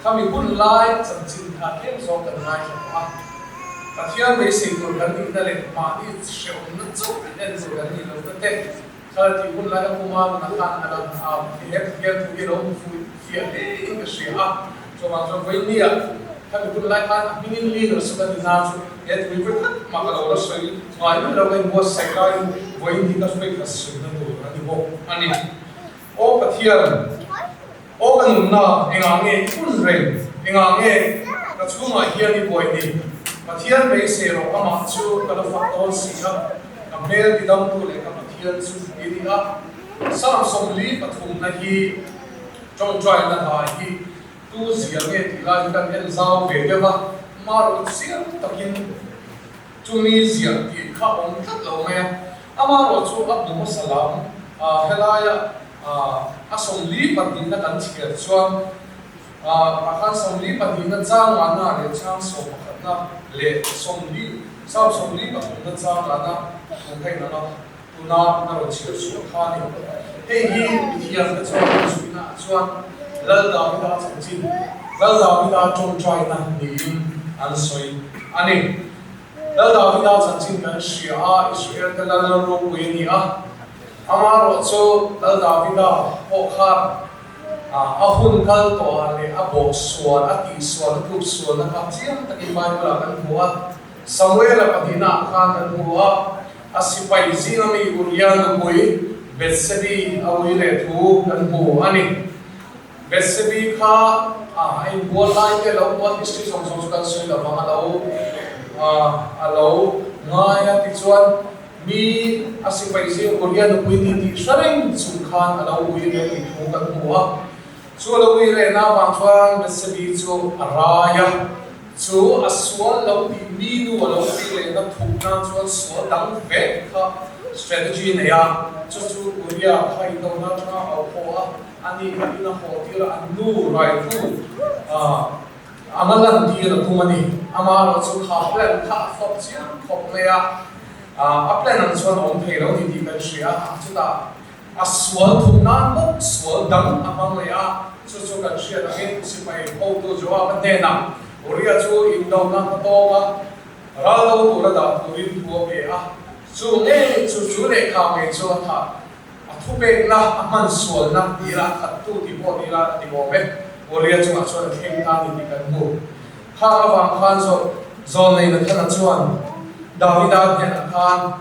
kami pun lai chẳng chín thà thêm do cần lai cho anh Pathian bị xì rồi gần như là mà đi siêu nó chút nên rồi gần như là nó tệ khi thì pun lai công an là khăn là thì hết hiện thì nó phía đấy cái gì cho mà cho với nia kami pun lai khăn mình đi rồi sau đó thì nào hết mình phải mà cái đó soi ngoài mình đâu cái mua sạch cái với đi cái soi cái soi nó đủ anh đi bộ anh đi ô Pathian ô cái nụ anh nghe pun rèn anh nghe cái chú mà hiện đi bồi đi Pathian bây giờ rồi mà chú cái đó phát tôn xí á cái mail đi đâm tu lại cái Pathian chú đi á sao sống lý Pathum này hi trong trại là hai hi tu ziang nghe thì là cái em giao về cái mà rồi xiên takin chú mi ziang thì khá ông rất lâu nghe ama rồi chú ấp đúng salam helaya sống lý Pathian là cần thiệt chuan Pakan sống lý Pathian là trang mà na để trang sống na lệ sống lý sao sống lý Pathian là trang là na không thấy nó tu na rồi chịu xuống khan đi hey hi thiam cái chỗ suy na chuan lal da mi da chẳng chín lal da mi da trong trai na đi ăn soi anh lal da mi da chẳng chín cái Shia Israel cái lal lal ruộng quê ni ama rồi cho lal da mi da họ khát hun kal to le abo suan ati suan kup suan na chiang takin Bible kan huwa Samuel Pathina khan kan huwa asipai zinga mi urian bui Betsebi awi le thu kan hu ani Betsebi kha ai bol lai ke lo bol history song song kan sui la ma alo ngaya ti chuan mi asipai zinga urian bui ti sareng chu khan alo ui le ti thu kan huwa chú lâu đi lên na vàng choang bết sẽ bị chú araya chú aswal lâu đi mi nu lâu đi lên na thục na chú aswal đắng vẹt ha strategy này chú Korea hay đâu na cha ao hoa anh đi cái na hoa thì là anh nu right thu amalan đi là thu mani amar chú khap lên khap phop chiang phop này apply năng choang ông thầy lâu đi cái gì chú ta aswal thục na mốc aswal đắng amang này chú cần share là cái sự phải hậu tu cho vấn đề nào, Korea chú in đâu năng to mà, ra đâu tu là đã tu in tu về chú nghe chú để khảo nghe chú thà, thu về na man suol na đi ra thật tu đi ra đi bộ về, Korea chú là chú là khen ta đi cái mù, khá vàng khan rồi này là thân là chuan, David đã nhận là khan,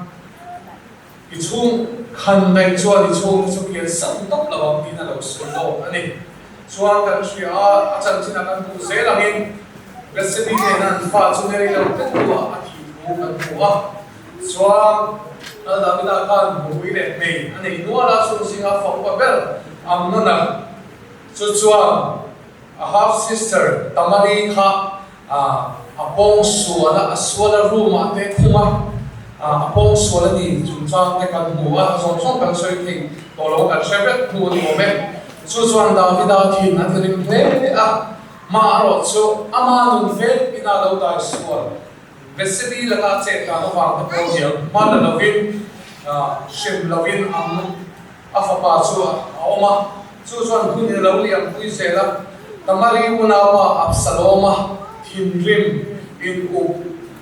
cái chung khăn này chuan cái chung chú kia sẵn tóc là vàng đi là đầu suol đâu anh ấy chuan kan shia achan china kan tu se langin recipe ne nan fa chu ne lo kan tu a thi thu kan tu chuan David kan bui le me ani nuala chu singa fa pa bel am na chuan a half sister tamari kha apong suala suala room te khuma apong suala ni chu chang te kan hua song kan soi thing to lo kan shepherd thu ni mo chú chuan David thì anh thấy thế mà rồi chú ama nung thế ina đâu đại sual Betsebi là cái chết cả nó vàng cái câu chuyện mà là lovin sim lovin afapa chú oma chú chuan khu ni lâu liam kui se la tamari unawa Absaloma thin rim in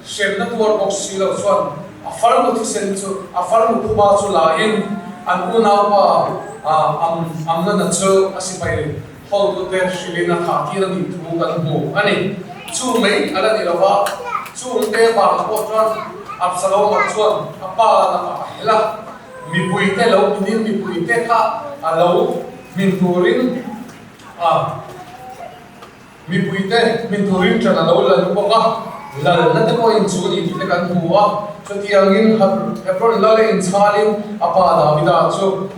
sim na tuar boxi lo chuan afarmu thi sen chu afarmu khu ba chu la in an unawa am na chu asipai hol tu te shilina tha ti ni thu kan mu ani chu mai ala ni lawa chu te ba ko chuan Absalom chuan apa na ka hela mi pui te lo mi pui te kha alo min turin mi pui te min turin chana lo la nu ka lal na te ko in chu ni ti kan mu cho ti angin Hebron la le in chalin apa David chu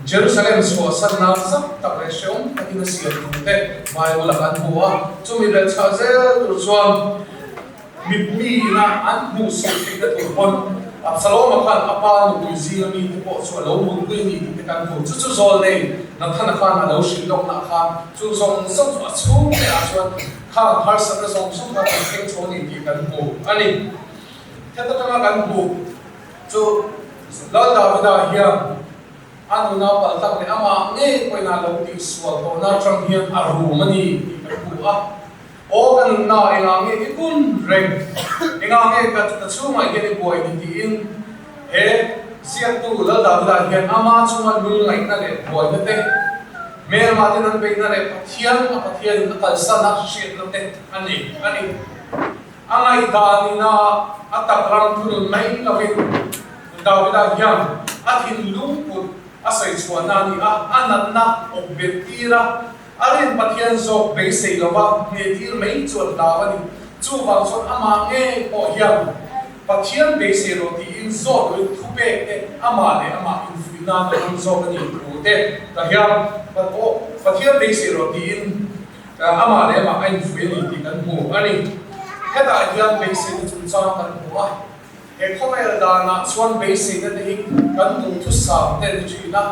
Jerusalem so sanna sak tak le shom takin siam te Bible kan bua chumi bel chazel chuan mi na an bu si te tu hon Absalom khan apa nu zil mi te po chu lo mun pui ni te kan bu chu zol nei na thana khan lo shi long na khan chu zong sok chu me a chuan khan har sa na zong sok ka ke chu ni ti kan bu ani theta ma kan bu chu lo da hiam anu na pal tak le ama nge koi na lo ti sual ko na trong hian aru mani ku a o kan na enga nge ikun reng enga nge ka chu mai ke ni boy ni in he siat tu la da hian ama chunga lul ngai na le boy na te mer ma te nan pe na le pathian na kal sa na shi lo te ani angai da ni na atak ram tu mai la ve da hian athin lung put asai chuana ni anat na obetira arin pathian zok be sei lova ne tir mai chuan dawani chu wang chon ama nge po hiam pathian be sei ro ti in zok ri thupe te ama in fuina no zok ni ku te ta hiam pathian be sei ro ti in ama in fuini ti kan mu ani heta hiam be sei chu cha kan mu he khomel da na chuan be sei na te kan tu thu sa te chi na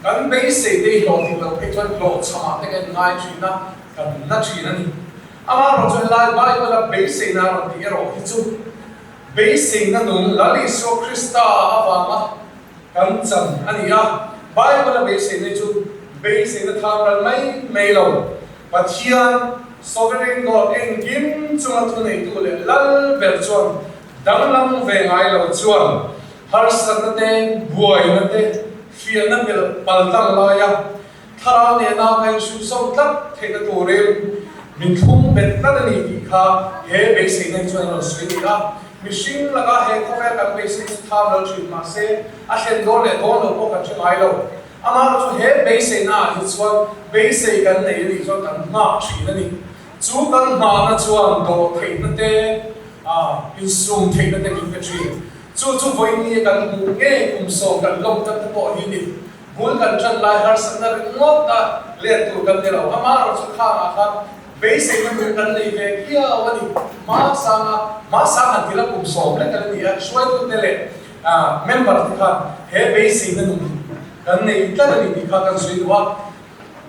kan be sei te lo ti lo pe chuan lo chama te kan ngai chi na kan na chi na ni ama ro chuan lai bai wala be sei na ro ti ro hi chu be sei na nung la li so Krista awanga kan chan ani a bai wala be sei ne chu be sei na thang ran mai lo Pathian sovereign God en gim chunga thu nei tu le lal ber chuan dang lam ve ngai lo chuan har san na te buai na te fian na bel pal dang la ya thara ne na kai su so tak the na tu re min thum bet na ni ti kha he be sei na chuan lo sui ni a machine laga he ko ka kan be sei tha lo chi ma se a hlen do le do lo ko ka chi ngai lo ama chu he be sei na hi chuan be sei kan nei ni chuan kan ma chi na ni chu kan ma na chuan do the na te in sung take na te in ka chi chu voi ni kan mu nge so kan lom ta po hi ni bul kan chan lai har san na ngot ta le tu kan te lo ama ro chu kha be sei na kan nei ve kia wani ma sa ti la so le kan ni a shwai tu te le member ti kha he be sei na nu kan nei ta ni ti kha kan sui wa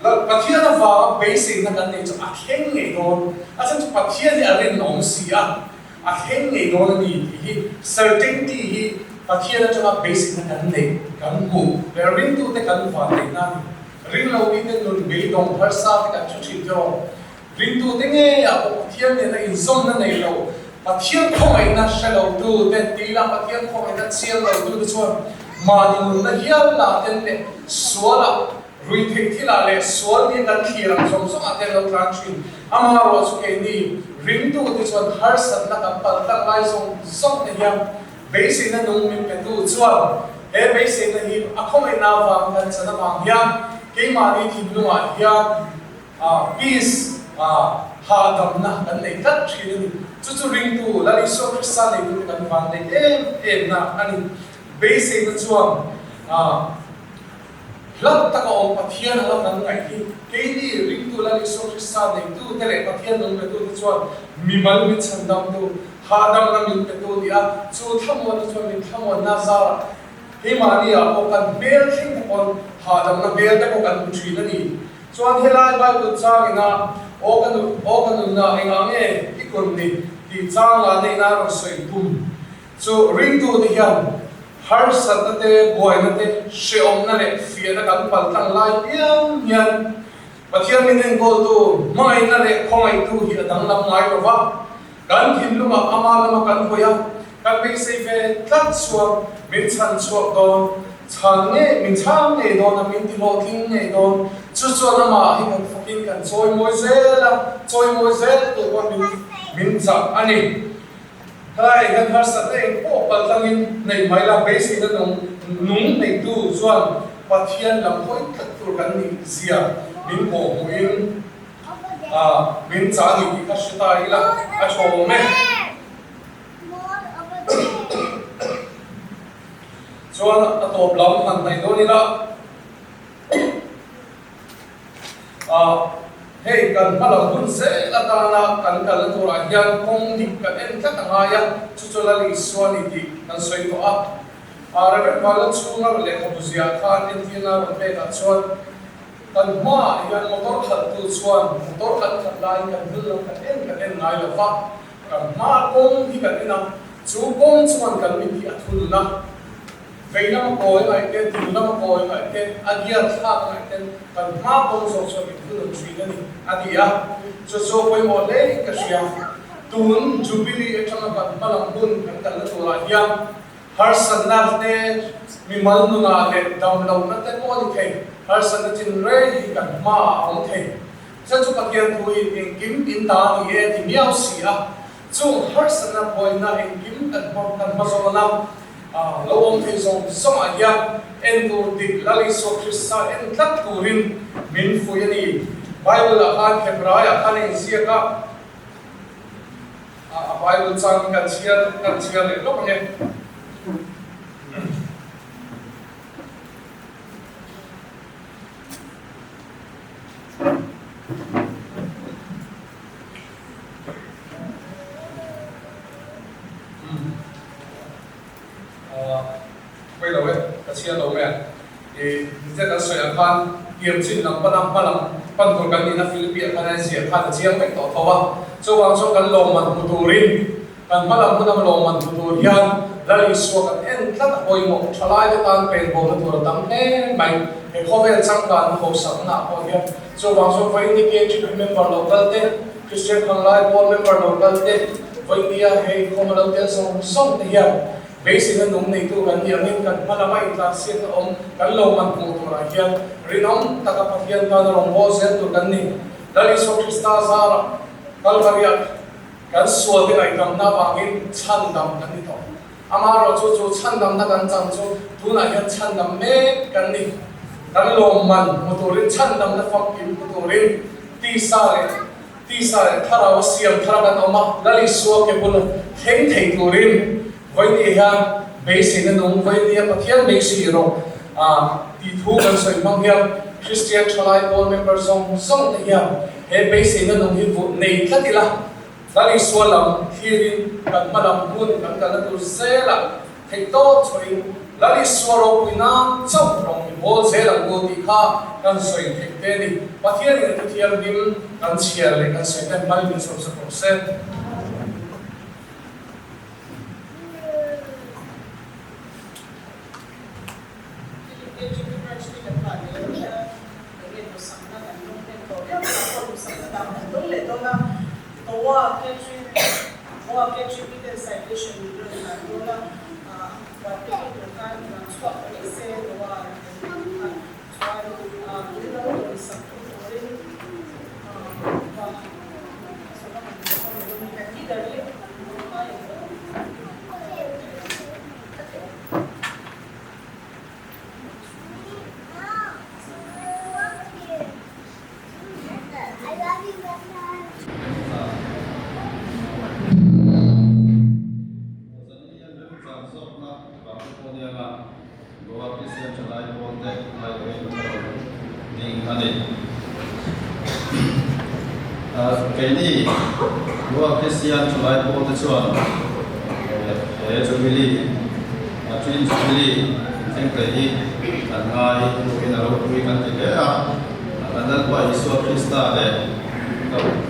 la pathian na va be sei na kan nei chu a kheng nei don a chan chu pathian ni a ren nong si a heng nei don ni hi certainty hi pathian na changa basic na kan nei kan mu rin tu te kan fa nei na rin lo ni te nun be dong har sa te kan chu chi jo rin tu te nge a pathian ne na in zon na nei lo pathian khong ai na sha lo tu te ti la pathian khong ai na chiang lo tu chuan ma ni mun na hial la ten te suala rui thei thila le sual ni kan thirang som som a te lo tran chin ama ro chu ke ni ring tu ti chuan har san na kan pal tak lai song ne hiam be sei na nung min pe tu chuan he be sei na hi a khom ai na wa kan chana ma hiam ke ma ni thi lu ma hiam peace ha dam na kan nei tat thi ni chu ring tu la li so Krista nei tu kan van nei em na ani be sei na chuan lat ta ka om pathian la kan ngai hi ke ni ring tu la li so Krista nei tu te le pathian nung pe tu chuan mi mal mi chan dam tu ha dam na min pe tu dia chu thamon chuan min thamon na za he ma ni a ko kan bel thing ta kon ha dam na bel ta ko kan thri na ni chuan helai bai tu chang ina o kan na enga nge ikon ni ti chang la nei na ro soi tum chu ring tu ni hiam har sat na te boy na te she om na le fia na kan pal tang lai piang hian pathian min en gol tu mai na le khongai tu hi dang lam lai ro wa kan thin lu ma ama la kan hoya kan be sei ve tlat suam min chan chuak don chang nge min chang nge don na min ti lo thing nge don chu na ma hi kan fucking kan choi moi zel tu wa min cha ani hai kan har sa te po pal tangin nei mai la be sei na nung nei tu chuan pathian lam khoi thak tur kan ni zia min po muin min cha ni ki ka shita ila a cho me chuan a top lam han nei do ni la hei kan malam hun se la ta na kan kal tu ra hian kong dik kan en tla ta ya chu chu la li swani di kan soi to a ra ba chu na le ko buzia khan in ti na be ka chuan kan ma hian motor khat tu chuan motor khat lai kan dul kan en ngai la fa kan ma kong di kan ena chu kong chuan kan mi di a thul na vei na ko ai ke ti na ko ai ke agia tha ai ke kan ma ko so so ki tu tri na ni adia so ko mo le ka sia tun jubilee etang kan malam bun kan kan tu la ya har san na te mi mal nu na le dam lo na te mo ni ke har san na tin re kan ma ong the sa chu ka kian tu in kim in ta ni e ti miao si a chu har san na boy na in kim kan ma so na lo om thei song song a ya en tu dik lali so krista en tlat turin min fu yani bible a khan hebrai a khan in sia ka bible chang kan chia le lo ne quay đầu ấy, ta chia đầu mẹ thì sẽ là sợi khan điểm chín năm pan thổi gần như Philippines khan này sẽ khan chia mấy tổ thầu cho vang cho gần lồng mặt của turin gần palam cũng nằm lồng mặt của turian là lý số gần en rất hồi một chalai cái tan pen bồn nó thổi đắng thế mày cái kho về sang gần hồ sắm nạp hồi kia cho vang cho vay đi kia chỉ member local thế Christian online board member local thế vay đi hay không lâu thế xong thì hiện basic na nung nei tu kan hian kan malama intla sian om kan lo man pu tu ra hian rinom taka pathian kan rong bo zen tu kan ni dali so krista zara kalvaria kan sual de ai kam na wangin chan dam kan ni to amaro chu chan dam na kan chang chu tu na hian chan dam me kan ni kan lo man motorin chan dam na fak kim motorin ti sa le thara siam thara kan oma dali so ke bul theng thei turin vậy thì ha basic là nông vậy thì Pathian basic rồi đi thuกันสวยมากเฮีย Christian Chalai Board Member song thìเฮียhe basic là nông hi vụ này thật là đã đi xua lắm khi cần mà làm buôn cần là tu dễ là thấy tốt rồi đã đi xua rồi quy na trong lòng bố dễ là bố đi kha cần soi thấy thế đi Pathian là Pathian điểm cần chia lại cần soi thêm bao nhiêu số cái này của Christian Chalai Board chuan Jubilee chuyên Jubilee thành cái gì anh ngay cái nào cũng bị cản trở anh đang quay số Christa để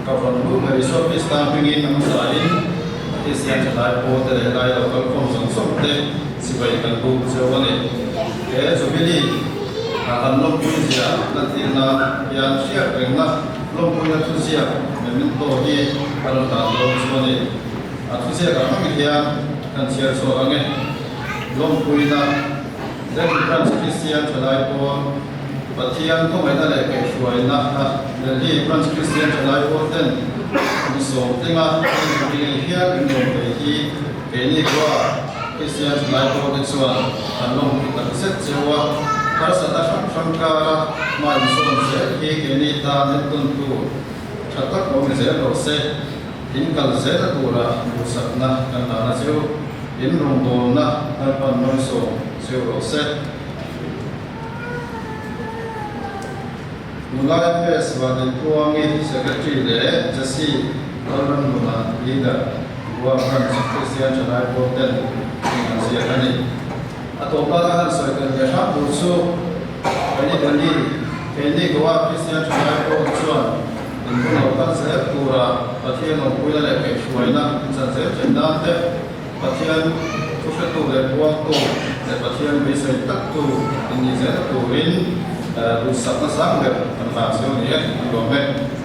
các phần lúc mà số Christa begin năm sau Christian Chalai Board để lại đầu các công dân sống để sự vậy cần buộc cho này cái Jubilee anh lúc bây giờ là thì là yang siap dengan long punya tu siap memang hi kalau tak long semua ni tu siap kalau kita kan siap seorang ni long punya dan bukan Christian Chalai Board Pathian tu mereka lagi suai nak jadi bukan Christian Chalai Board dan so tengah ini dia kena pergi ini gua Christian Chalai Board itu long kita set sewa kalau sudah sangka mai soal saya ini dah tentu catat orang saya proses inkal saya tu lah usah nak kena nasiu in rongdona apa manusia siêu set Mulai pes wadin tuangi secretary le jasi Alman Muna leader Gua Franz Christian Chanai Boten Insia Kani atau pelajaran soal kerja bursu ini Gua Christian Chanai Boten Inkhawm lakukan saya pura Pathianni pula lagi suaina saya cendah deh Pathianni pusat tu lepuak tu Pathianni bisa tak tu ini saya tuin rusak nasang deh hasil ni domen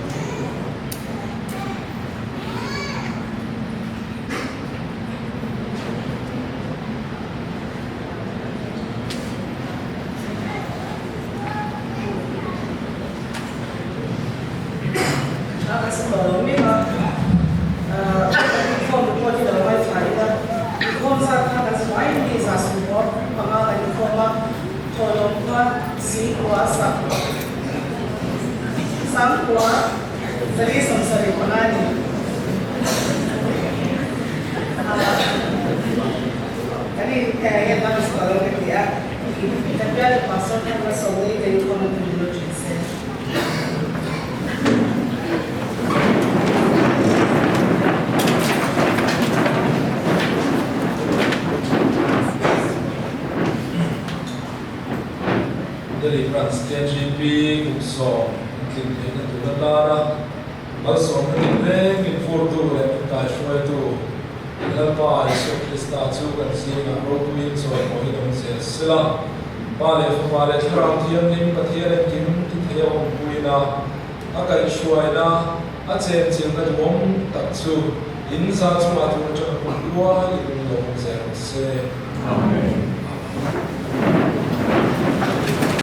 Dari Franz JGP Inkhawm Inkhawm tu lara Inkhawm ni leng infortu le ta shoi tu Lalpa isu Krista tu kan sina rotuin so mo hidong se sila pale tharang thiam nim Pathianni kim ti theo puina akai shuaina a chen chin na dum tak chu in sa chu ma tu cha ku lua in dong se amen